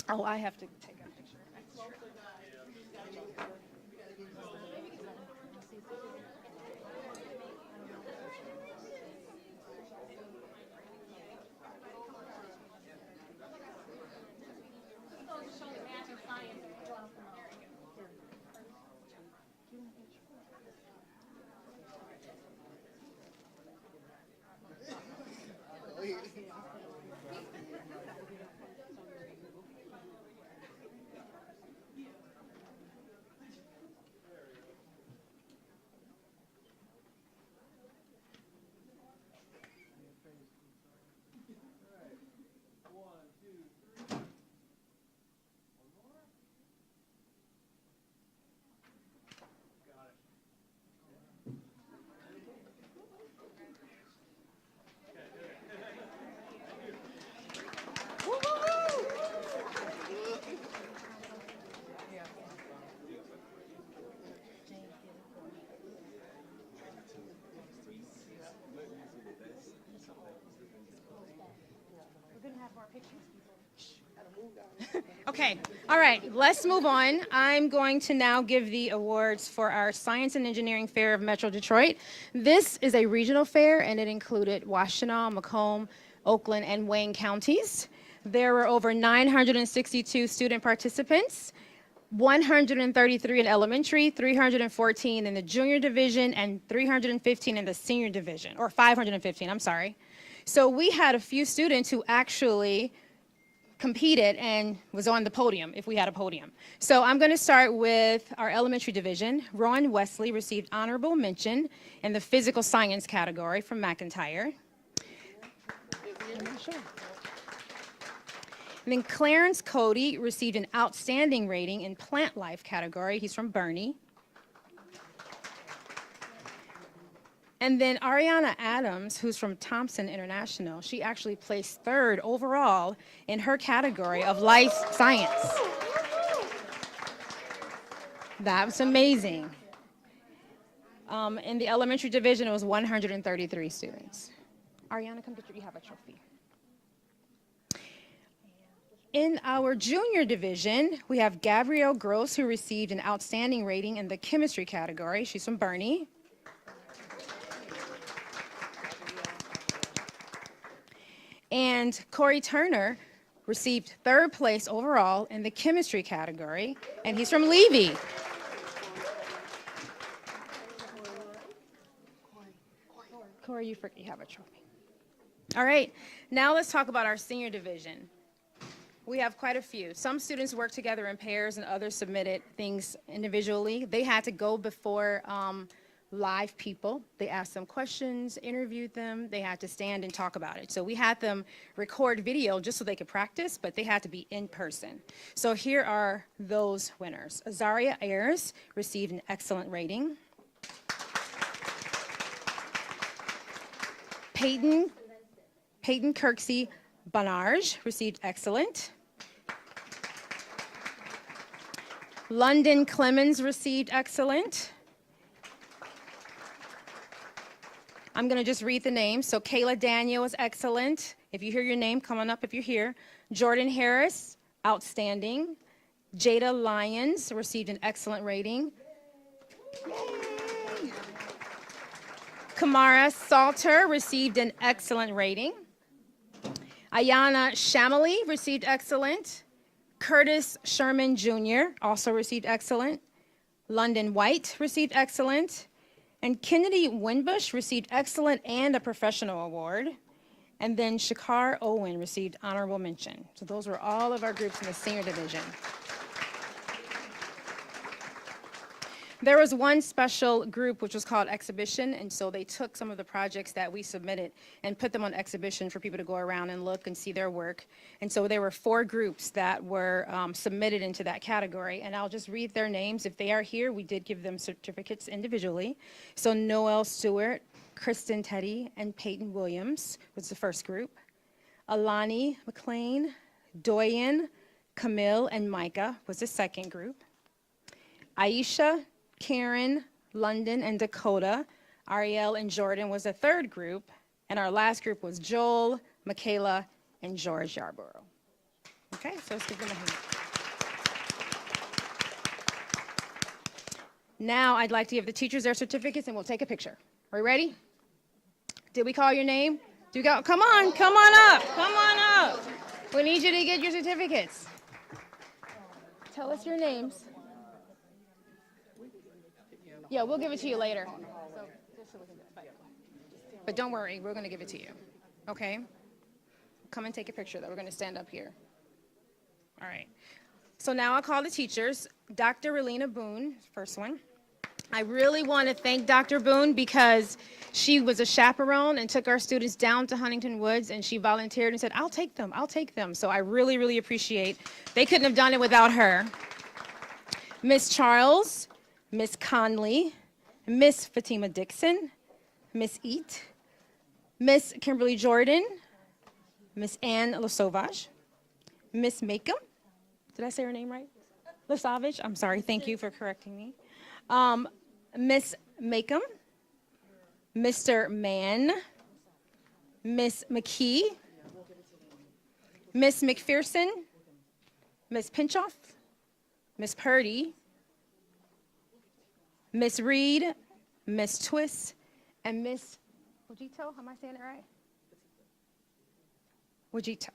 Oh, I have to take a picture. Okay, all right, let's move on. I'm going to now give the awards for our Science and Engineering Fair of Metro Detroit. This is a regional fair, and it included Washtenaw, Macomb, Oakland, and Wayne counties. There were over 962 student participants, 133 in elementary, 314 in the junior division, and 315 in the senior division, or 515, I'm sorry. So we had a few students who actually competed and was on the podium, if we had a podium. So I'm going to start with our elementary division. Rowan Wesley received honorable mention in the physical science category from McIntyre. And then Clarence Cody received an outstanding rating in plant life category. He's from Burney. And then Ariana Adams, who's from Thompson International, she actually placed 3rd overall in her category of life science. That was amazing. In the elementary division, it was 133 students. Ariana, come get you have a trophy. In our junior division, we have Gabrielle Gross, who received an outstanding rating in the chemistry category. She's from Bernie. And Corey Turner received third place overall in the chemistry category, and he's from Levy. Corey, you have a trophy. All right, now let's talk about our senior division. We have quite a few. Some students work together in pairs and others submitted things individually. They had to go before live people. They asked them questions, interviewed them. They had to stand and talk about it. So we had them record video just so they could practice, but they had to be in person. So here are those winners. Azaria Ayers received an excellent rating. Peyton Kirksey Bonarge received excellent. London Clemens received excellent. I'm going to just read the names. So Kayla Daniel is excellent. If you hear your name, come on up if you're here. Jordan Harris, outstanding. Jada Lyons received an excellent rating. Yay. Kamara Salter received an excellent rating. Ayana Shamali received excellent. Curtis Sherman Jr. also received excellent. London White received excellent. And Kennedy Winbush received excellent and a professional award. And then Shakar Owen received honorable mention. So those were all of our groups in the senior division. There was one special group which was called Exhibition, and so they took some of the projects that we submitted and put them on exhibition for people to go around and look and see their work. And so there were 4 groups that were submitted into that category, and I'll just read their names. If they are here, we did give them certificates individually. So Noel Stewart, Kristen Teddy, and Peyton Williams was the first group. Alani McLean, Doyen, Camille, and Micah was the second group. Aisha, Karen, London, and Dakota, Ariel, and Jordan was the third group, and our last group was Joel, Michaela, and George Yarborough. Okay, so let's give them a hand. Now I'd like to give the teachers their certificates, and we'll take a picture. Are we ready? Did we call your name? Do you go? Come on up, come on up. We need you to get your certificates. Tell us your names. Yeah, we'll give it to you later. But don't worry, we're going to give it to you. Okay? Come and take a picture, though. We're going to stand up here. All right. So now I'll call the teachers. Dr. Relina Boone, first one. I really want to thank Dr. Boone because she was a chaperone and took our students down to Huntington Woods, and she volunteered and said, I'll take them. So I really, really appreciate. They couldn't have done it without her. Miss Charles, Miss Conley, Miss Fatima Dixon, Miss Eat, Miss Kimberly Jordan, Miss Anne LaSauvage, Miss Makem. Did I say her name right? LaSavage. I'm sorry. Thank you for correcting me. Miss Makem, Mr. Mann, Miss McKee, Miss McPherson, Miss Pinchoff, Miss Purdy, Miss Reed, Miss Twist, and Miss Wajito. Am I saying it right? Wajito.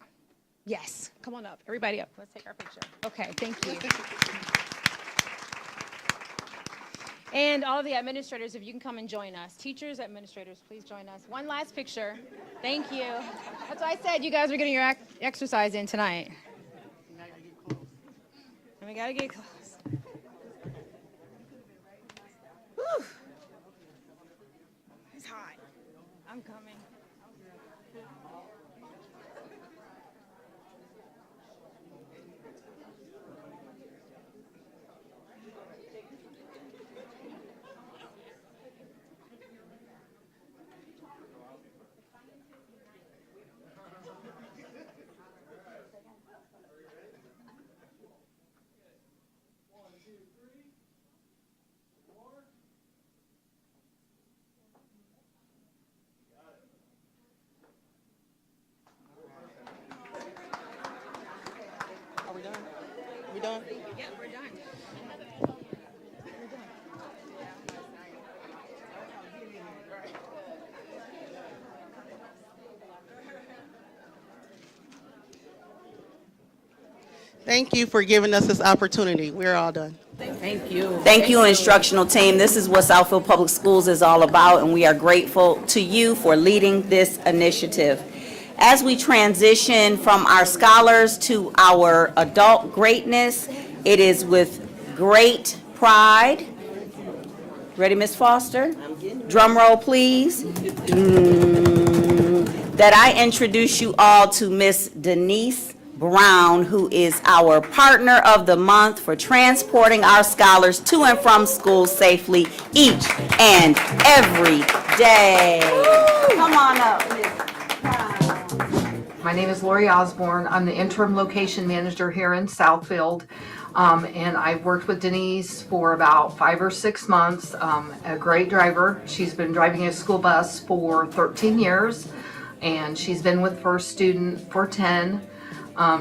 Yes. Come on up. Everybody up. Let's take our picture. Okay. Thank you. And all of the administrators, if you can come and join us. Teachers, administrators, please join us. One last picture. Thank you. That's why I said you guys were getting your exercise in tonight. And we got to get close. Whew. It's hot. I'm coming. done? Thank you for giving us this opportunity. We're all done. Thank you. Thank you, instructional team. This is what Southfield Public Schools is all about, and we are grateful to you for leading this initiative. As we transition from our scholars to our adult greatness, it is with great pride. Ready, Ms. Foster? Drum roll, please. That I introduce you all to Miss Denise Brown, who is our Partner of the Month for transporting our scholars to and from school safely each and every day. Come on up, Miss Brown. My name is Lori Osborne. I'm the interim location manager here in Southfield. And I've worked with Denise for about 5 or 6 months. A great driver. She's been driving a school bus for 13 years, and she's been with First Student for 10.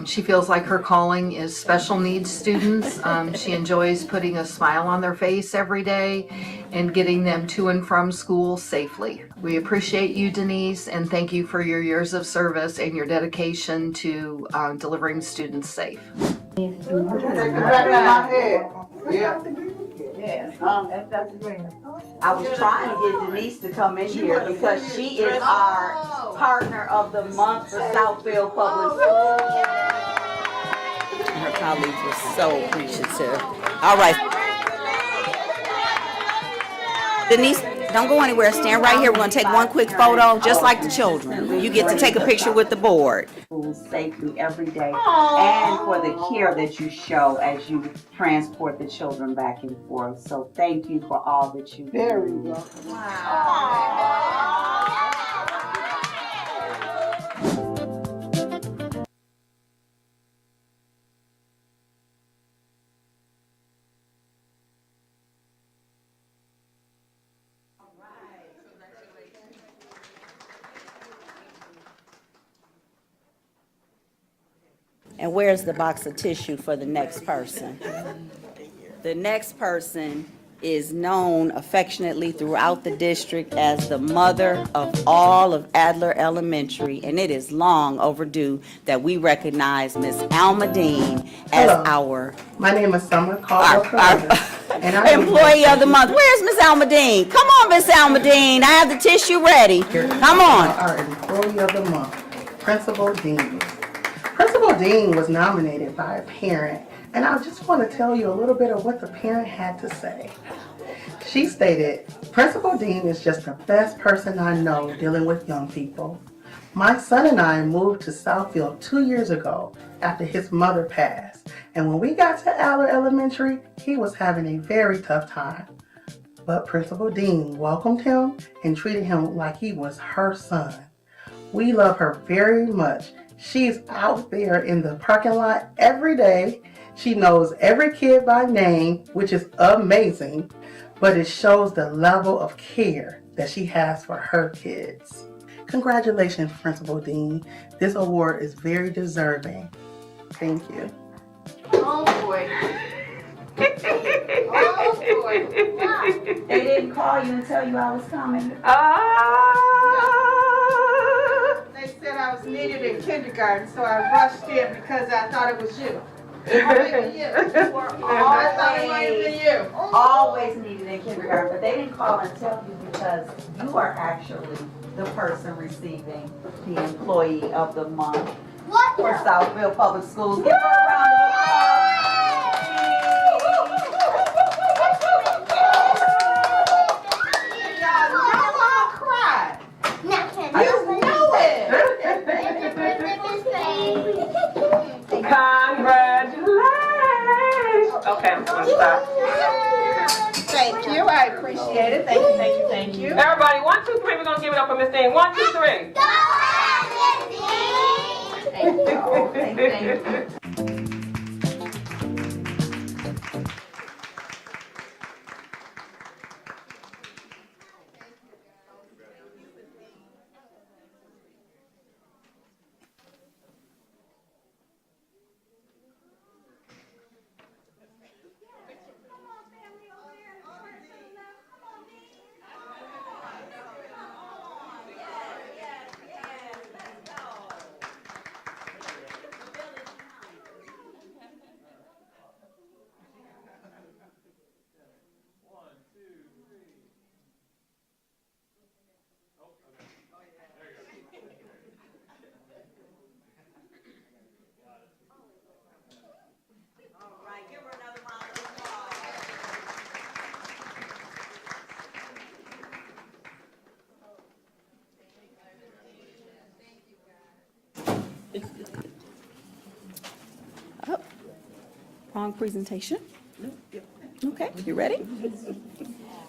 She feels like her calling is special needs students. She enjoys putting a smile on their face every day and getting them to and from school safely. We appreciate you, Denise, and thank you for your years of service and your dedication to delivering students safe. I was trying to get Denise to come in here because she is our Partner of the Month for Southfield Public Schools. Her colleagues were so appreciative. All right. Denise, don't go anywhere. Stand right here. We're going to take one quick photo, just like the children. You get to take a picture with the board. Safely every day, and for the care that you show as you transport the children back and forth. So thank you for all that you do. Very welcome. And where's the box of tissue for the next person? The next person is known affectionately throughout the district as the mother of all of Adler Elementary, and it is long overdue that we recognize Miss Alma Dean as our My name is Summer Caldwell, and I'm Employee of the Month. Where's Miss Alma Dean? Come on, Miss Alma Dean. I have the tissue ready. Come on. our Employee of the Month, Principal Dean. Principal Dean was nominated by a parent, and I just want to tell you a little bit of what the parent had to say. She stated, "Principal Dean is just the best person I know dealing with young people. My son and I moved to Southfield 2 years ago after his mother passed, and when we got to Adler Elementary, he was having a very tough time. But Principal Dean welcomed him and treated him like he was her son. We love her very much. She's out there in the parking lot every day. She knows every kid by name, which is amazing, but it shows the level of care that she has for her kids. Congratulations, Principal Dean. This award is very deserving. Thank you." Oh boy. Oh boy. They didn't call you and tell you I was coming. They said I was needed in kindergarten, so I rushed in because I thought it was you. I thought it might have been you. Always needed in kindergarten, but they didn't call and tell you because you are actually the person receiving the Employee of the Month for Southfield Public Schools. Give her a round of Congratulations. Okay, I'm going to stop. Thank you, I appreciate it. Thank you, thank you, thank you. Everybody, 1, 2, 3. We're going to give it up for Miss Dean. 1, 2, 3. Thank you. Thank you. 4-pronged presentation? Okay, you ready?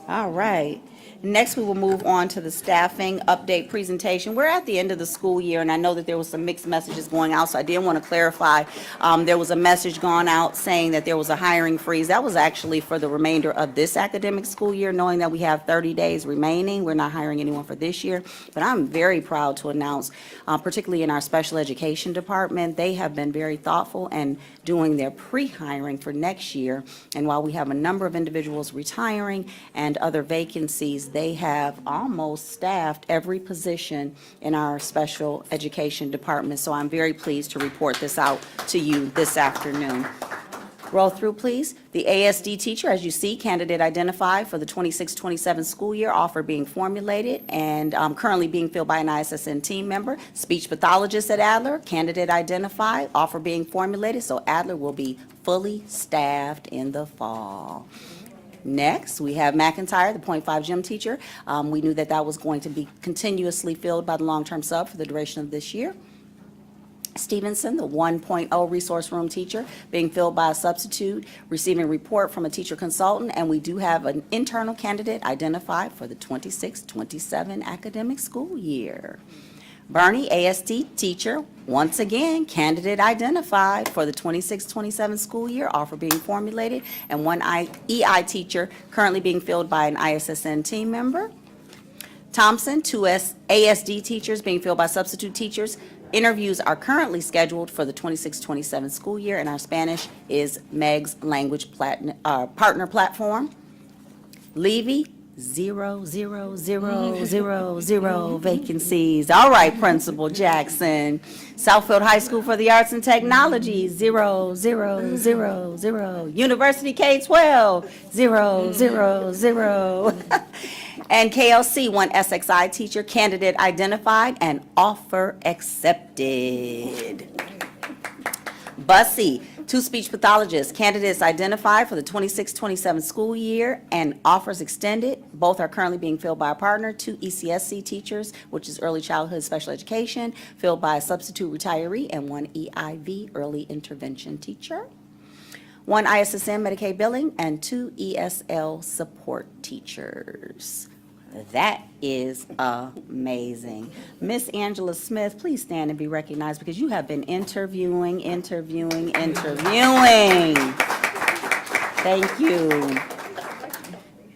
All right. Next, we will move on to the staffing update presentation. We're at the end of the school year, and I know that there was some mixed messages going out, so I did want to clarify. There was a message gone out saying that there was a hiring freeze. That was actually for the remainder of this academic school year, knowing that we have 30 days remaining. We're not hiring anyone for this year, but I'm very proud to announce, particularly in our special education department, they have been very thoughtful and doing their pre-hiring for next year. And while we have a number of individuals retiring and other vacancies, they have almost staffed every position in our special education department. So I'm very pleased to report this out to you this afternoon. Roll through, please. The ASD teacher, as you see, candidate identified for the 26-27 school year, offer being formulated and currently being filled by an ISSN team member. Speech pathologist at Adler, candidate identified, offer being formulated, so Adler will be fully staffed in the fall. Next, we have McIntyre, the .5 gym teacher. We knew that that was going to be continuously filled by the long-term sub for the duration of this year. Stevenson, the 1.0 resource room teacher, being filled by a substitute, receiving report from a teacher consultant, and we do have an internal candidate identified for the 26-27 academic school year. Bernie, ASD teacher, once again, candidate identified for the 26-27 school year, offer being formulated, and one EI teacher currently being filled by an ISSN team member. Thompson, 2 ASD teachers being filled by substitute teachers. Interviews are currently scheduled for the 26-27 school year, and our Spanish is Meg's Language Partner Platform. Levy, 0, 0, 0, 0, 0 vacancies. All right, Principal Jackson. Southfield High School for the Arts and Technology, 0, 0, 0, 0. University K-12, 0, 0, 0. And KLC, 1 SXI teacher, candidate identified and offer accepted. Bussy, 2 speech pathologists, candidates identified for the 26-27 school year and offers extended. Both are currently being filled by a partner. 2 ECSC teachers, which is early childhood special education, filled by a substitute retiree, and 1 EIV, early intervention teacher. 1 ISSN Medicaid billing, and 2 ESL support teachers. That is amazing. Miss Angela Smith, please stand and be recognized because you have been interviewing. Thank you.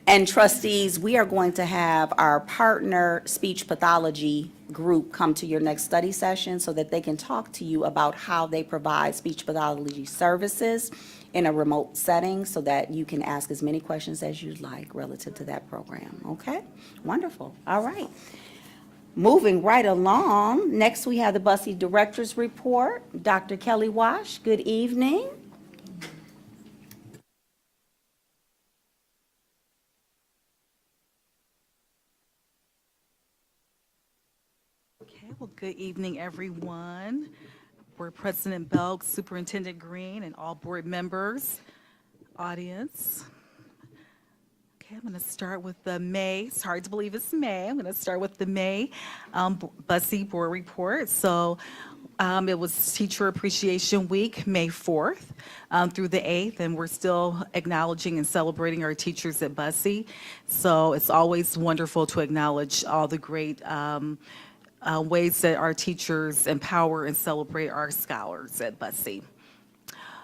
And trustees, we are going to have our partner speech pathology group come to your next study session so that they can talk to you about how they provide speech pathology services in a remote setting so that you can ask as many questions as you'd like relative to that program. Okay? Wonderful. All right. Moving right along, next we have the Bussy Director's Report. Dr. Kelly Wash, good evening. Okay, well, good evening, everyone. Board President Belk, Superintendent Green, and all board members, audience. Okay, I'm going to start with the May. It's hard to believe it's May. I'm going to start with the May Bussy Board Report. So it was Teacher Appreciation Week, May 4th through the 8th, and we're still acknowledging and celebrating our teachers at Bussy. So it's always wonderful to acknowledge all the great ways that our teachers empower and celebrate our scholars at Bussy.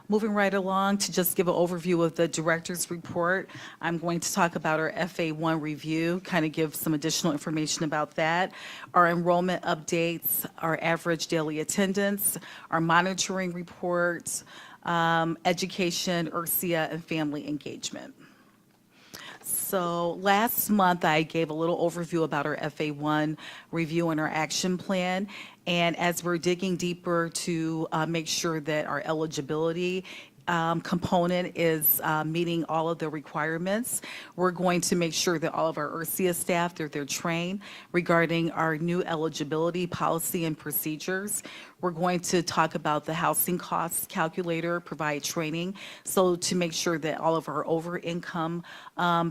Moving right along to just give an overview of the director's report, I'm going to talk about our FA1 review, kind of give some additional information about that, our enrollment updates, our average daily attendance, our monitoring reports, education, URSIA, and family engagement. So last month, I gave a little overview about our FA1 review and our action plan. And as we're digging deeper to make sure that our eligibility component is meeting all of the requirements, we're going to make sure that all of our URSIA staff, they're trained regarding our new eligibility policy and procedures. We're going to talk about the housing costs calculator, provide training, so to make sure that all of our over-income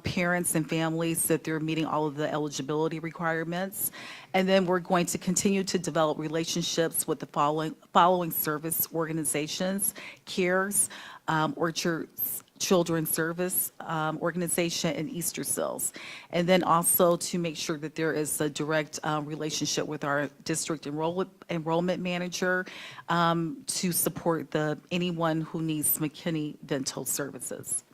parents and families, that they're meeting all of the eligibility requirements. And then we're going to continue to develop relationships with the following service organizations: CARES, Orchards Children's Service Organization, and Easter Seals. And then also to make sure that there is a direct relationship with our district enrollment manager to support anyone who needs McKinney Dental Services.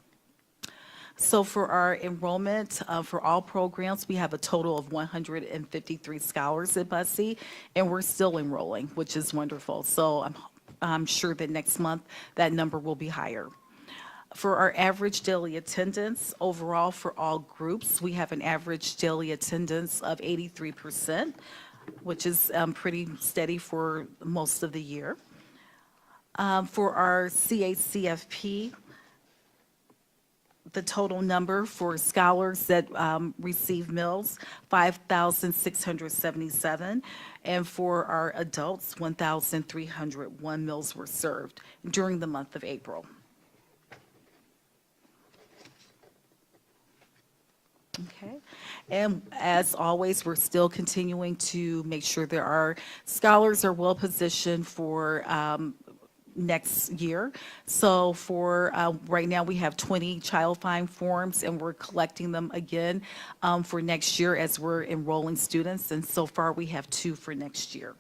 So for our enrollment, for all programs, we have a total of 153 scholars at Bussey, and we're still enrolling, which is wonderful. So I'm sure that next month, that number will be higher. For our average daily attendance, overall for all groups, we have an average daily attendance of 83%, which is pretty steady for most of the year. For our CACFP, the total number for scholars that receive meals, 5,677, and for our adults, 1,301 meals were served during the month of April. Okay, and as always, we're still continuing to make sure that our scholars are well positioned for next year. So for right now, we have 20 child find forms, and we're collecting them again for next year as we're enrolling students, and so far we have 2 for next year.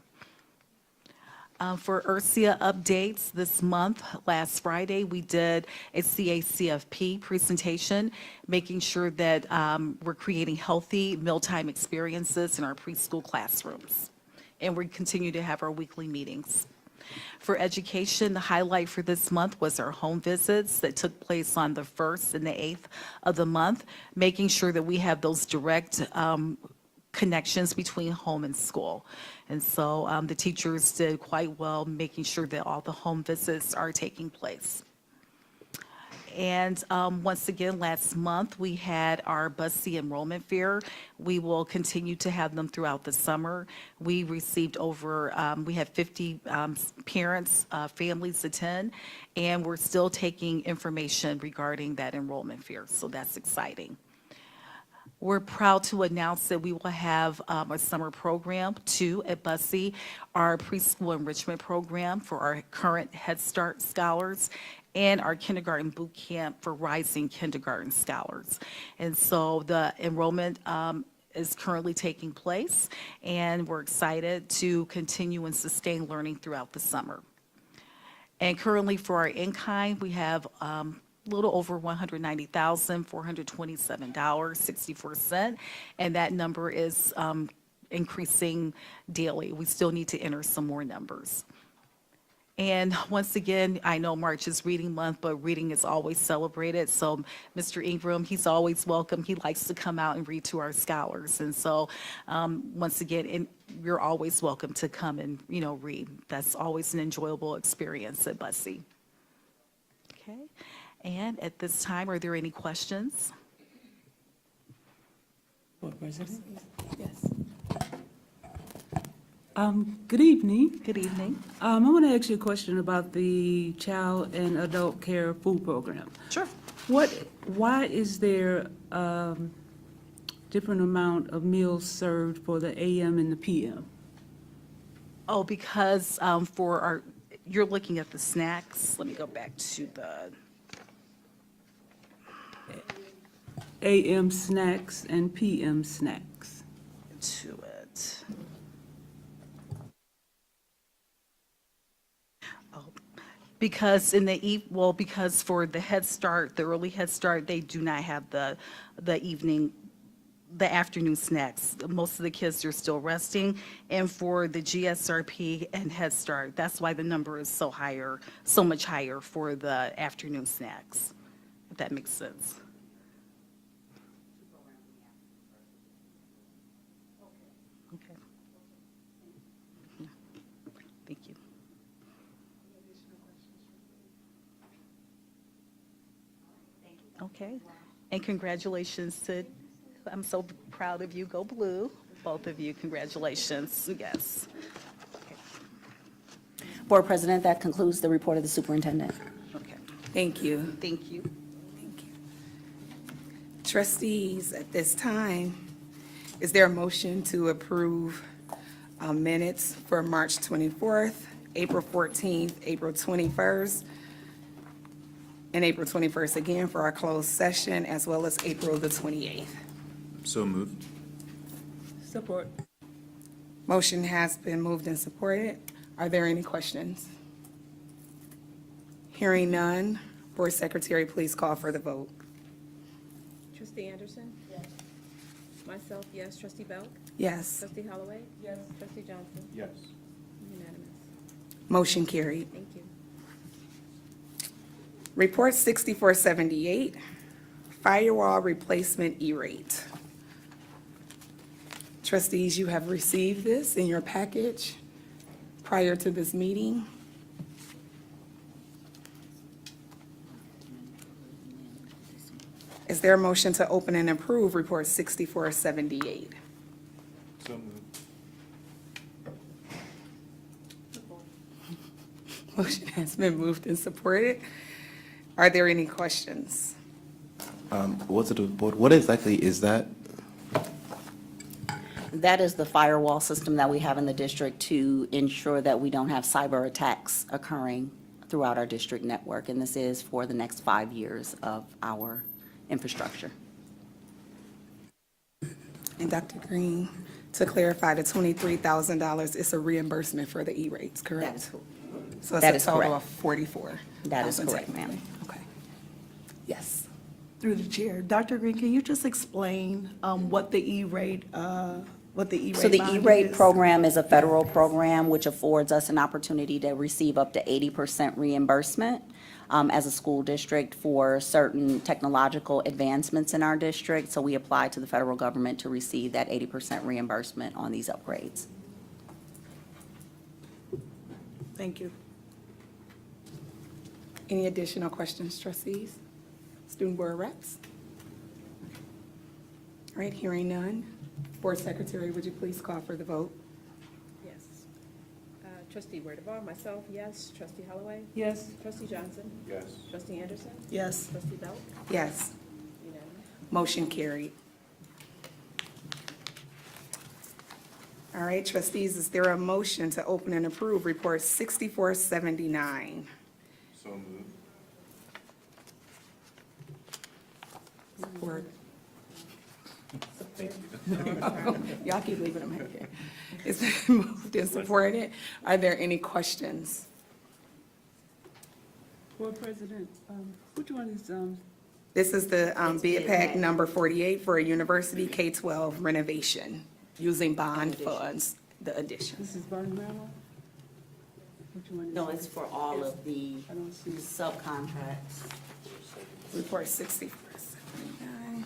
For URSIA updates this month, last Friday, we did a CACFP presentation, making sure that we're creating healthy mealtime experiences in our preschool classrooms. And we continue to have our weekly meetings. For education, the highlight for this month was our home visits that took place on the 1st and the 8th of the month, making sure that we have those direct connections between home and school. And so the teachers did quite well, making sure that all the home visits are taking place. And once again, last month, we had our Bussey Enrollment Fair. We will continue to have them throughout the summer. We received we had 50 parents, families attend, and we're still taking information regarding that enrollment fair, so that's exciting. We're proud to announce that we will have a summer program, too, at Bussey, our preschool enrichment program for our current Head Start scholars, and our kindergarten boot camp for rising kindergarten scholars. And so the enrollment is currently taking place, and we're excited to continue and sustain learning throughout the summer. And currently for our in-kind, we have a little over $190,427.64, and that number is increasing daily. We still need to enter some more numbers. And once again, I know March is reading month, but reading is always celebrated. So Mr. Ingram, he's always welcome. He likes to come out and read to our scholars. And so once again, you're always welcome to come and, read. That's always an enjoyable experience at Bussey. Okay. And at this time, are there any questions? Board President? Yes. Good evening. Good evening. I want to ask you a question about the Child and Adult Care Food Program. Sure. Why is there different amount of meals served for the AM and the PM? Oh, because you're looking at the snacks. Let me go back to the AM snacks and PM snacks. to it. Oh, because because for the Head Start, the early Head Start, they do not have the afternoon snacks. Most of the kids are still resting. And for the GSRP and Head Start, that's why the number is so much higher for the afternoon snacks, if that makes sense. Okay. Thank you. Okay. And congratulations I'm so proud of you. Go Blue. Both of you, congratulations. Yes. Board President, that concludes the report of the superintendent. Okay. Thank you. Thank you. Thank you. Trustees, at this time, is there a motion to approve minutes for March 24th, April 14th, April 21st, and April 21st again for our closed session, as well as April the 28th. So moved. Support. Motion has been moved and supported. Are there any questions? Hearing none, Board Secretary, please call for the vote. Trustee Anderson? Yes. Myself, yes. Trustee Belk? Yes. Trustee Holloway? Yes. Trustee Johnson? Yes. Unanimous. Motion carried. Thank you. Report 6478, firewall replacement E-rate. Trustees, you have received this in your package prior to this meeting. Is there a motion to open and approve Report 6478? So moved. Motion has been moved and supported. Are there any questions? What's it about? What exactly is that? That is the firewall system that we have in the district to ensure that we don't have cyber attacks occurring throughout our district network. And this is for the next 5 years of our infrastructure. And Dr. Green, to clarify, the $23,000 is a reimbursement for the E-rates, correct? That is correct. So That it's is a total correct. of 44. That is correct, ma'am. Okay. Yes. Through the chair, Dr. Green, can you just explain what the E-rate, what the E-rate So the bond E-rate is? program is a federal program which affords us an opportunity to receive up to 80% reimbursement as a school district for certain technological advancements in our district. So we apply to the federal government to receive that 80% reimbursement on these upgrades. Thank you. Any additional questions, trustees? Student board reps? All right, hearing none. Board Secretary, would you please call for the vote? Yes. Trustee Wardavon, myself, yes. Trustee Holloway? Yes. Trustee Johnson? Yes. Trustee Anderson? Yes. Trustee Belk? Yes. Unanimous. Motion carried. All right, trustees, is there a motion to open and approve Report 6479? So moved. Support. Y'all keep leaving them right there. It's been moved and supported. Are there any questions? Board President, which one is, This is the It's bid bid pack pack. number 48 for a university K-12 renovation using bond funds, the addition. this is Barton Mello? Which one is? No, it's for all of the I don't see it. subcontracts. Report 6479.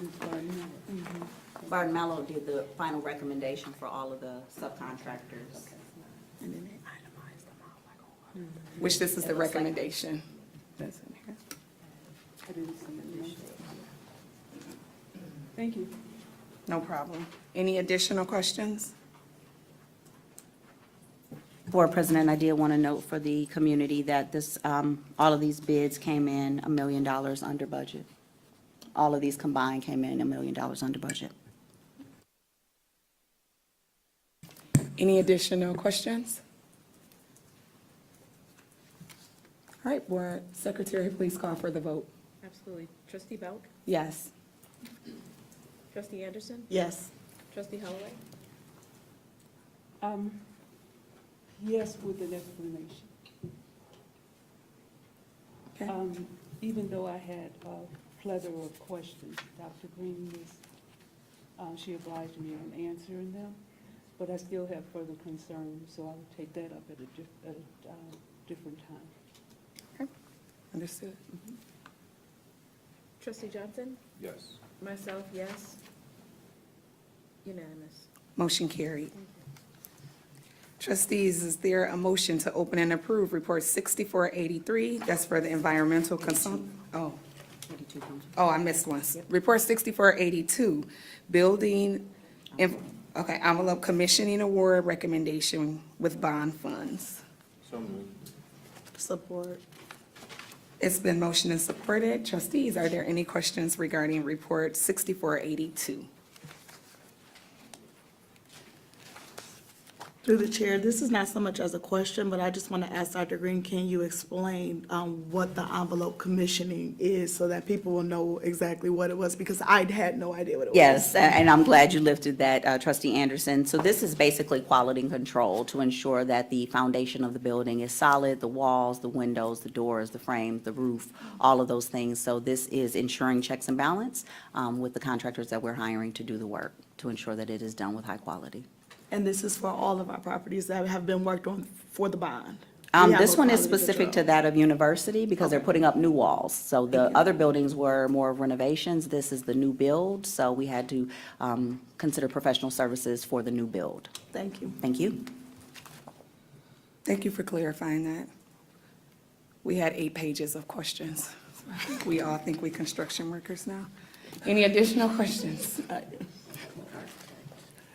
It's Barton Mello. Mhm. Barton Mello did the final recommendation for all of the subcontractors. And then they itemized them all like a lot. Which this is the recommendation. That's in here. I didn't see it. Thank you. No problem. Any additional questions? Board President, I did want to note for the community that this, all of these bids came in $1 million under budget. All of these combined came in $1 million under budget. Any additional questions? All right, Board Secretary, please call for the vote. Absolutely. Trustee Belk? Yes. Trustee Anderson? Yes. Trustee Holloway? Yes, with an explanation. Okay. Even though I had a plethora of questions, Dr. Green was, she obliged me on answering them, but I still have further concerns, so I will take that up at a different time. Okay. Understood. Trustee Johnson? Yes. Myself, yes. Unanimous. Motion carried. Trustees, is there a motion to open and approve Report 6483? That's for the environmental consult, oh, I missed one. Report 6482, building, okay, envelope commissioning award recommendation with bond funds. So moved. Support. It's been motioned and supported. Trustees, are there any questions regarding Report 6482? Through the chair, this is not so much as a question, but I just want to ask Dr. Green, can you explain what the envelope commissioning is so that people will know exactly what it was? Because I had no idea what it was. Yes, and I'm glad you lifted that, Trustee Anderson. So this is basically quality control to ensure that the foundation of the building is solid, the walls, the windows, the doors, the frame, the roof, all of those things. So this is ensuring checks and balance with the contractors that we're hiring to do the work, to ensure that it is done with high quality. And this is for all of our properties that have been worked on for the bond? We have This a one is quality specific to control. that of University because they're putting up new walls. So the other buildings were more of renovations. This is the new build, so we had to consider professional services for the new build. Thank you. Thank you. Thank you for clarifying that. We had 8 pages of questions. We all think we construction workers now. Any additional questions?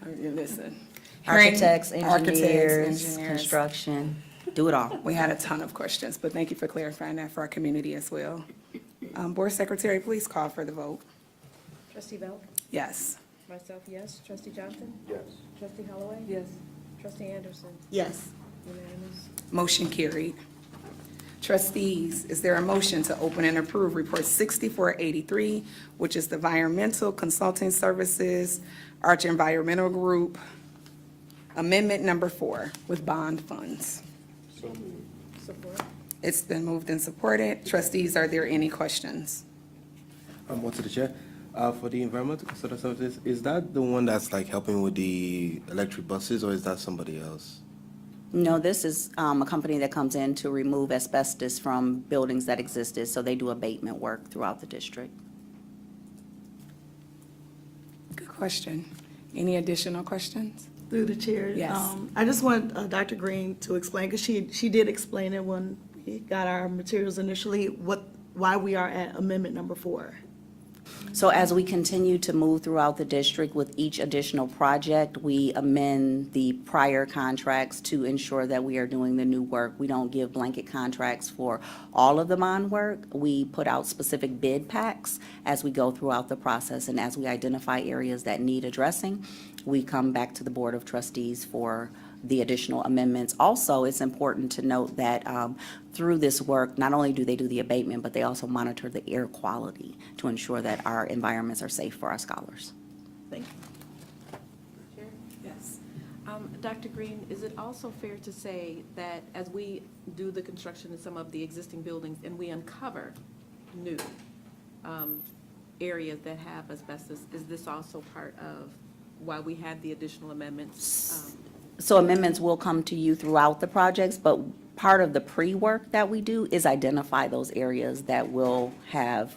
Listen. Architects, Architects, engineers, engineers. construction, do it all. We had a ton of questions, but thank you for clarifying that for our community as well. Board Secretary, please call for the vote. Trustee Belk? Yes. Myself, yes. Trustee Johnson? Yes. Trustee Holloway? Yes. Trustee Anderson? Yes. Unanimous. Motion carried. Trustees, is there a motion to open and approve Report 6483, which is the Environmental Consulting Services, Arch Environmental Group, Amendment Number 4 with bond funds? Support. It's been moved and supported. Trustees, are there any questions? What to the chair? For the environmental consultant services, is that the one that's like helping with the electric buses, or is that somebody else? No, this is a company that comes in to remove asbestos from buildings that existed, so they do abatement work throughout the district. Good question. Any additional questions? Through the chair. Yes. I just want Dr. Green to explain, because she did explain it when we got our materials initially, why we are at Amendment Number 4. So as we continue to move throughout the district with each additional project, we amend the prior contracts to ensure that we are doing the new work. We don't give blanket contracts for all of the bond work. We put out specific bid packs as we go throughout the process, and as we identify areas that need addressing, we come back to the Board of Trustees for the additional amendments. Also, it's important to note that through this work, not only do they do the abatement, but they also monitor the air quality to ensure that our environments are safe for our scholars. Thank you. Chair? Yes. Dr. Green, is it also fair to say that as we do the construction in some of the existing buildings and we uncover new areas that have asbestos, is this also part of why we had the additional amendments? So amendments will come to you throughout the projects, but part of the pre-work that we do is identify those areas that will have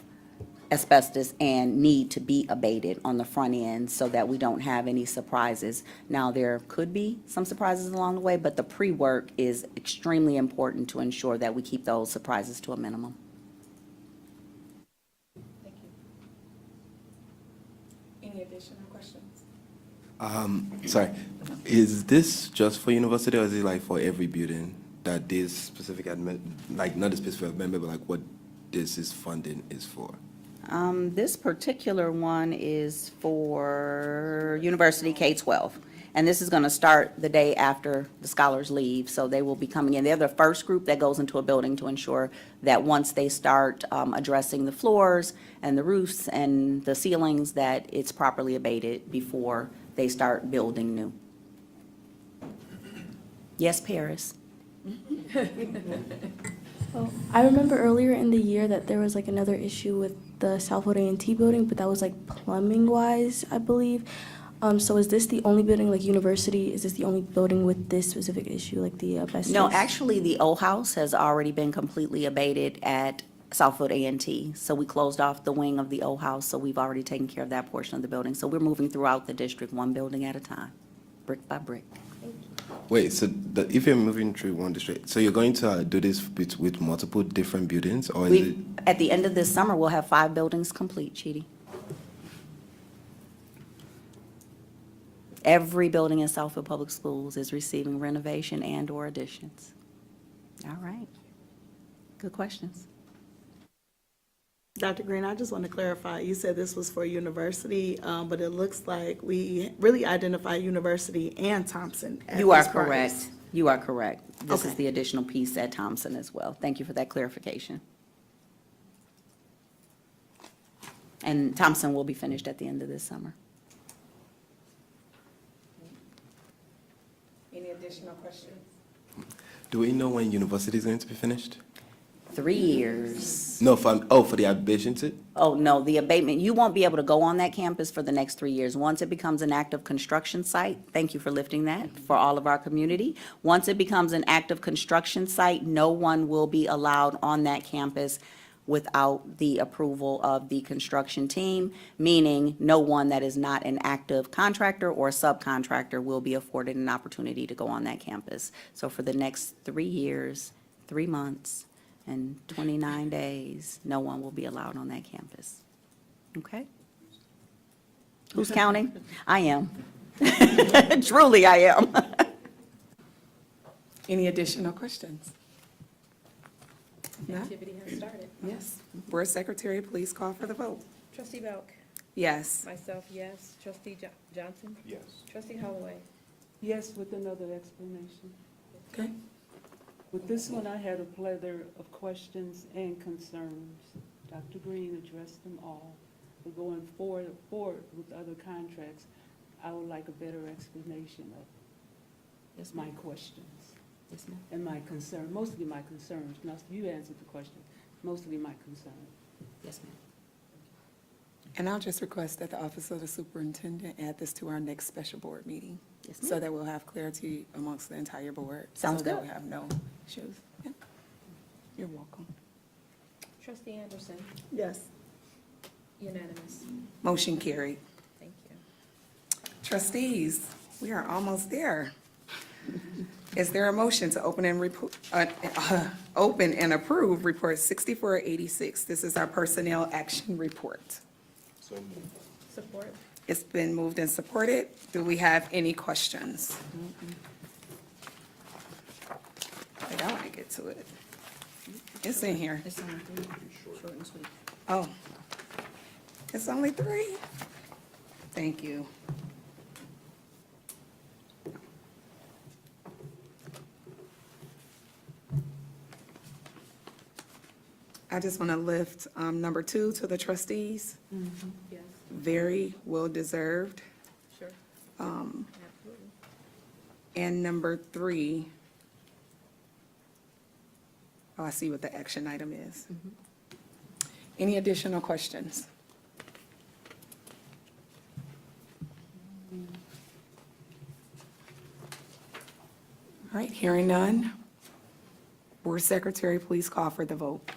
asbestos and need to be abated on the front end so that we don't have any surprises. Now, there could be some surprises along the way, but the pre-work is extremely important to ensure that we keep those surprises to a minimum. Thank you. Any additional questions? Sorry, is this just for university, or is it like for every building that this specific like not a specific amendment, but like what this is funding is for? This particular one is for University K-12, and this is going to start the day after the scholars leave, so they will be coming in. They're the first group that goes into a building to ensure that once they start addressing the floors and the roofs and the ceilings, that it's properly abated before they start building new. Yes, Paris? Oh, I remember earlier in the year that there was like another issue with the Southfield A&T building, but that was like plumbing wise, I believe. So is this the only building, like university, is this the only building with this specific issue, like the asbestos? No, actually, the O house has already been completely abated at Southfield A&T. So we closed off the wing of the O house, so we've already taken care of that portion of the building. So we're moving throughout the district, one building at a time, brick by brick. Wait, so if you're moving through one district, so you're going to do this with multiple different buildings, or is it? At the end of this summer, we'll have 5 buildings complete, Chidi. Every building in Southfield Public Schools is receiving renovation and/or additions. All right. Good questions. Dr. Green, I just want to clarify, you said this was for university, but it looks like we really identify university and Thompson at You are this price. correct. You are correct. This is Okay. the additional piece at Thompson as well. Thank you for that clarification. And Thompson will be finished at the end of this summer. Any additional questions? Do we know when university is going to be finished? 3 years. No, for the abatement it? Oh, no, the abatement, you won't be able to go on that campus for the next 3 years. Once it becomes an active construction site, thank you for lifting that for all of our community. Once it becomes an active construction site, no one will be allowed on that campus without the approval of the construction team, meaning no one that is not an active contractor or subcontractor will be afforded an opportunity to go on that campus. So for the next 3 years, 3 months, and 29 days, no one will be allowed on that campus. Okay? Who's counting? I am. Truly, I am. Any additional questions? No? Activity has started. Yes. Board Secretary, please call for the vote. Trustee Belk, Yes. myself, yes. Trustee Johnson? Yes. Trustee Holloway? Yes, with another explanation. Okay. With this one, I had a plethora of questions and concerns. Dr. Green addressed them all. But going forward with other contracts, I would like a better explanation of my questions. Yes, ma'am. And my concern, mostly my concerns. Now, you answered the question, mostly my concern. Yes, ma'am. And I'll just request that the Office of the Superintendent add this to our next special board meeting. Yes, So ma'am. that we'll have clarity amongst the entire board. Sounds So that good. we have no issues. Yeah. You're welcome. Trustee Anderson? Yes. Unanimous. Motion carried. Thank you. Trustees, we are almost there. Is there a motion to open and approve Report 6486? This is our Personnel Action Report. Support? It's been moved and supported. Do we have any questions? Wait, I want to get to it. It's in here. It's only 3, short and sweet. Oh, it's only 3? Thank you. I just want to lift number 2 to the trustees. Yes, Very well deserved. sure. Um, Absolutely. And number 3, oh, I see what the action item is. Any additional questions? All right, hearing none. Board Secretary, please call for the vote.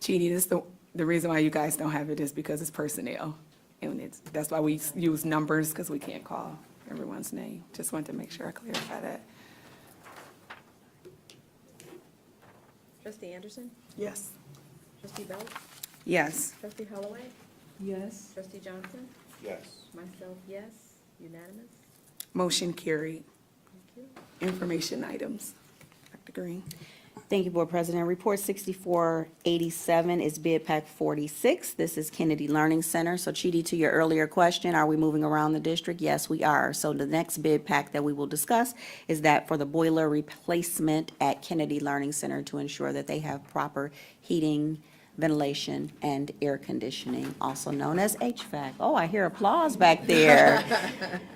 Chidi, this the reason why you guys don't have it is because it's personnel. And that's why we use numbers, because we can't call everyone's name. Just wanted to make sure I clarify that. Trustee Anderson? Yes. Trustee Belk? Yes. Trustee Holloway? Yes, Trustee Johnson? Yes. Myself, yes. Unanimous? Motion carried. Thank you. Information items. Dr. Green. Thank you, Board President. Report 6487 is bid pack 46. This is Kennedy Learning Center. So Chidi, to your earlier question, are we moving around the district? Yes, we are. So the next bid pack that we will discuss is that for the boiler replacement at Kennedy Learning Center to ensure that they have proper heating, ventilation, and air conditioning, also known as HVAC. Oh, I hear applause back there.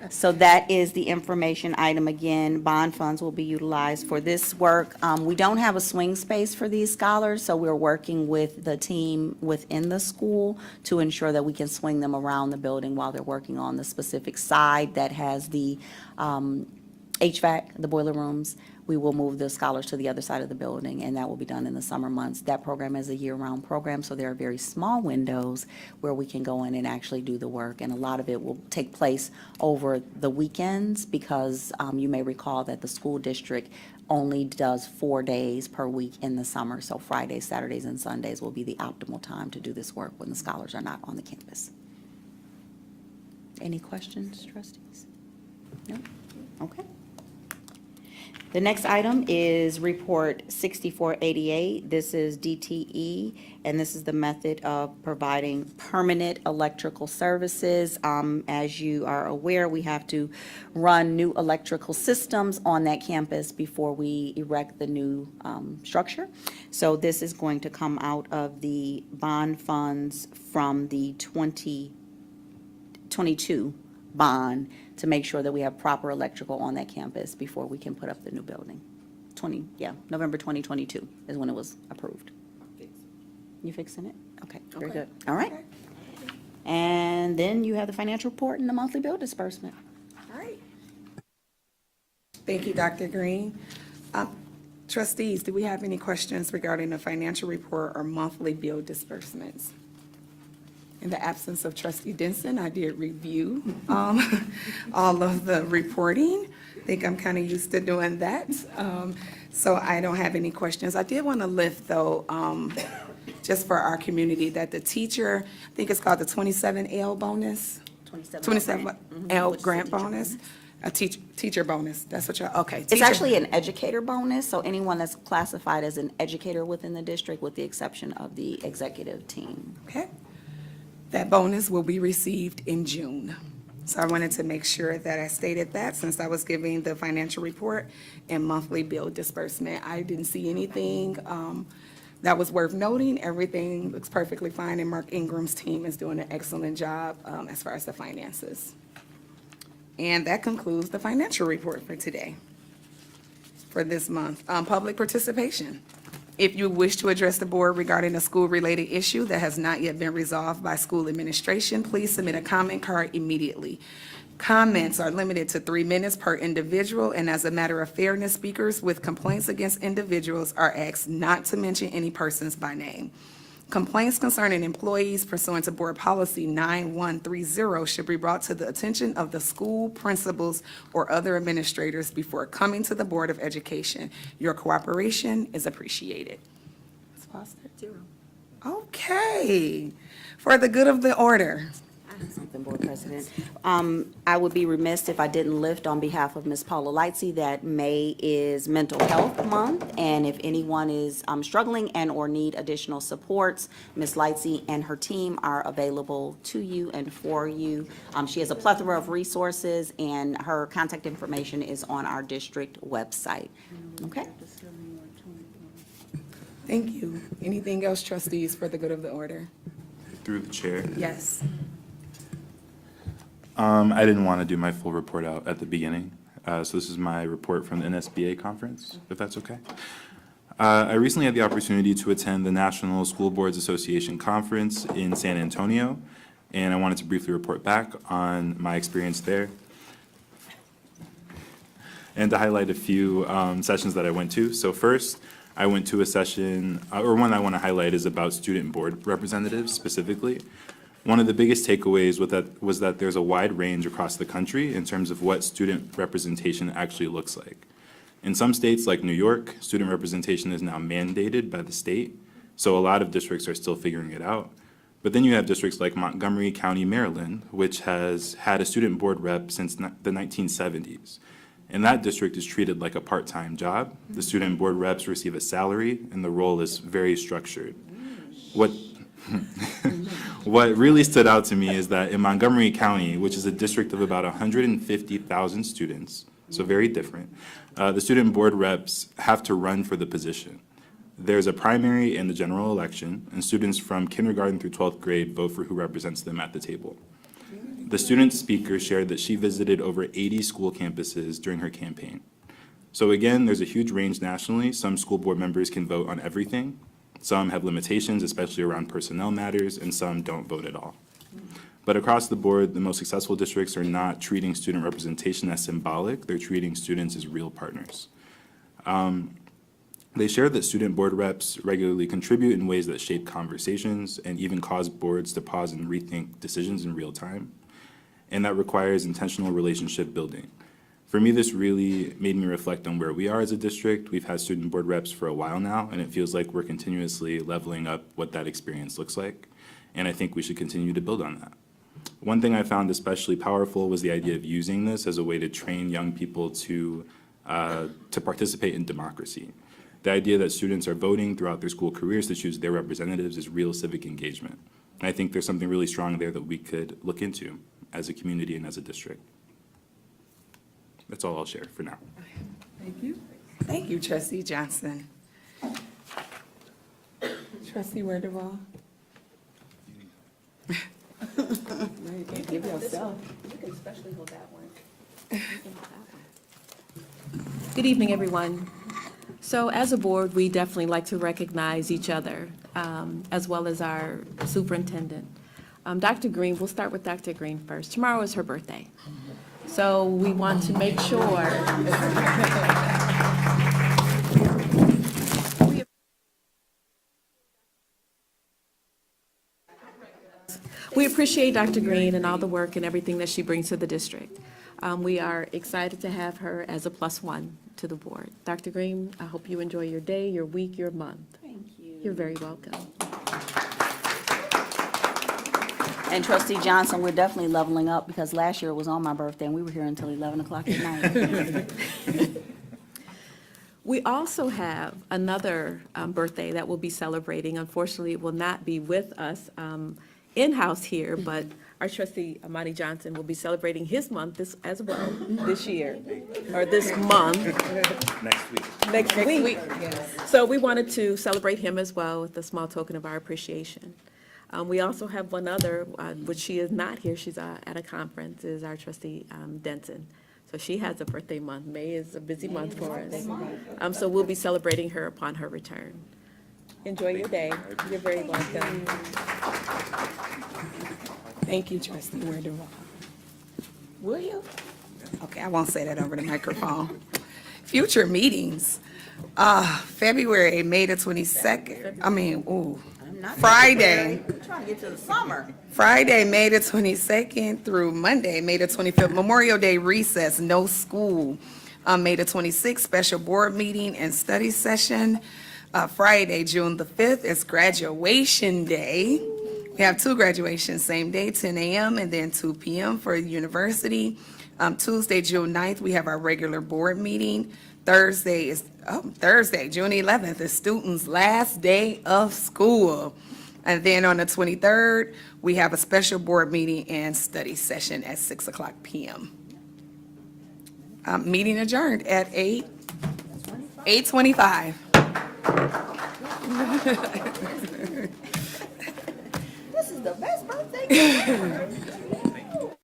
So that is the information item. Again, bond funds will be utilized for this work. We don't have a swing space for these scholars, so we're working with the team within the school to ensure that we can swing them around the building while they're working on the specific side that has the HVAC, the boiler rooms. We will move the scholars to the other side of the building, and that will be done in the summer months. That program is a year-round program, so there are very small windows where we can go in and actually do the work. And a lot of it will take place over the weekends because you may recall that the school district only does 4 days per week in the summer. So Fridays, Saturdays, and Sundays will be the optimal time to do this work when the scholars are not on the campus. Any questions, trustees? No? Okay. The next item is Report 6488. This is DTE, and this is the method of providing permanent electrical services. As you are aware, we have to run new electrical systems on that campus before we erect the new structure. So this is going to come out of the bond funds from the 2022 bond to make sure that we have proper electrical on that campus before we can put up the new building. November 2022 is when it was approved. You fixing it? Okay, very good. All right. And then you have the financial report and the monthly bill disbursement. All right. Thank you, Dr. Green. Trustees, do we have any questions regarding the financial report or monthly bill disbursements? In the absence of Trustee Denson, I did review all of the reporting. I think I'm kind of used to doing that. So I don't have any questions. I did want to lift, though, just for our community, that the teacher, I think it's called the 27L bonus? 27L grant bonus? A teacher bonus, that's what you're, okay. It's teacher- actually an educator bonus, so anyone that's classified as an educator within the district, with the exception of the executive team. Okay. That bonus will be received in June. So I wanted to make sure that I stated that since I was giving the financial report and monthly bill disbursement. I didn't see anything that was worth noting. Everything looks perfectly fine, and Mark Ingram's team is doing an excellent job as far as the finances. And that concludes the financial report for today, for this month. Public participation. If you wish to address the board regarding a school-related issue that has not yet been resolved by school administration, please submit a comment card immediately. Comments are limited to 3 minutes per individual, and as a matter of fairness, speakers with complaints against individuals are asked not to mention any persons by name. Complaints concerning employees pursuant to Board Policy 9130 should be brought to the attention of the school principals or other administrators before coming to the Board of Education. Your cooperation is appreciated. Ms. Foster? 0. Okay. For the good of the order. I have something, Board President. I would be remiss if I didn't lift on behalf of Ms. Paula Lightsey that May is Mental Health Month, and if anyone is struggling and/or need additional supports, Ms. Lightsey and her team are available to you and for you. She has a plethora of resources, and her contact information is on our district website. Okay? Thank you. Anything else, trustees, for the good of the order? Through the chair. Yes. I didn't want to do my full report out at the beginning, so this is my report from the NSBA conference, if that's okay. I recently had the opportunity to attend the National School Boards Association Conference in San Antonio, and I wanted to briefly report back on my experience there and to highlight a few sessions that I went to. So first, I went to a session, or one I want to highlight is about student board representatives specifically. One of the biggest takeaways was that there's a wide range across the country in terms of what student representation actually looks like. In some states like New York, student representation is now mandated by the state, so a lot of districts are still figuring it out. But then you have districts like Montgomery County, Maryland, which has had a student board rep since the 1970s. And that district is treated like a part-time job. The student board reps receive a salary, and the role is very structured. What really stood out to me is that in Montgomery County, which is a district of about 150,000 students, so very different, the student board reps have to run for the position. There's a primary and the general election, and students from kindergarten through 12th grade vote for who represents them at the table. The student speaker shared that she visited over 80 school campuses during her campaign. So again, there's a huge range nationally. Some school board members can vote on everything. Some have limitations, especially around personnel matters, and some don't vote at all. But across the board, the most successful districts are not treating student representation as symbolic. They're treating students as real partners. They shared that student board reps regularly contribute in ways that shape conversations and even cause boards to pause and rethink decisions in real time. And that requires intentional relationship building. For me, this really made me reflect on where we are as a district. We've had student board reps for a while now, and it feels like we're continuously leveling up what that experience looks like. And I think we should continue to build on that. One thing I found especially powerful was the idea of using this as a way to train young people to to participate in democracy. The idea that students are voting throughout their school careers to choose their representatives is real civic engagement. And I think there's something really strong there that we could look into as a community and as a district. That's all I'll share for now. Thank you. Thank you, Trustee Johnson. Trustee Werdervall. Give yourself. You can especially hold that one. Good evening, everyone. So as a board, we definitely like to recognize each other, as well as our superintendent. Dr. Green, we'll start with Dr. Green first. Tomorrow is her birthday. So we want to make sure. We appreciate Dr. Green and all the work and everything that she brings to the district. We are excited to have her as a +1 to the board. Dr. Green, I hope you enjoy your day, your week, your month. Thank you. You're very welcome. And Trustee Johnson, we're definitely leveling up because last year it was on my birthday and we were here until 11 o'clock at night. We also have another birthday that we'll be celebrating. Unfortunately, it will not be with us in-house here, but our trustee, Amani Johnson, will be celebrating his month as well this year, or this month. Next week. Next week. So we wanted to celebrate him as well with a small token of our appreciation. We also have one other, which she is not here, she's at a conference, is our trustee Denton. So she has a birthday month. May is a busy month for us. So we'll be celebrating her upon her return. Enjoy your day. You're very welcome. Thank you, Trustee Werdervall. Will you? Okay, I won't say that over the microphone. Future meetings, February, May the 22nd, Friday. We're trying to get to the summer. Friday, May the 22nd through Monday, May the 25th, Memorial Day recess, no school. May the 26th, special board meeting and study session. Friday, June the 5th is graduation day. We have 2 graduations, same day, 10 a.m. and then 2 p.m. for university. Tuesday, June 9th, we have our regular board meeting. Thursday, June 11th is students' last day of school. And then on the 23rd, we have a special board meeting and study session at 6 o'clock p.m. Meeting adjourned at 8:25. This is the best birthday ever.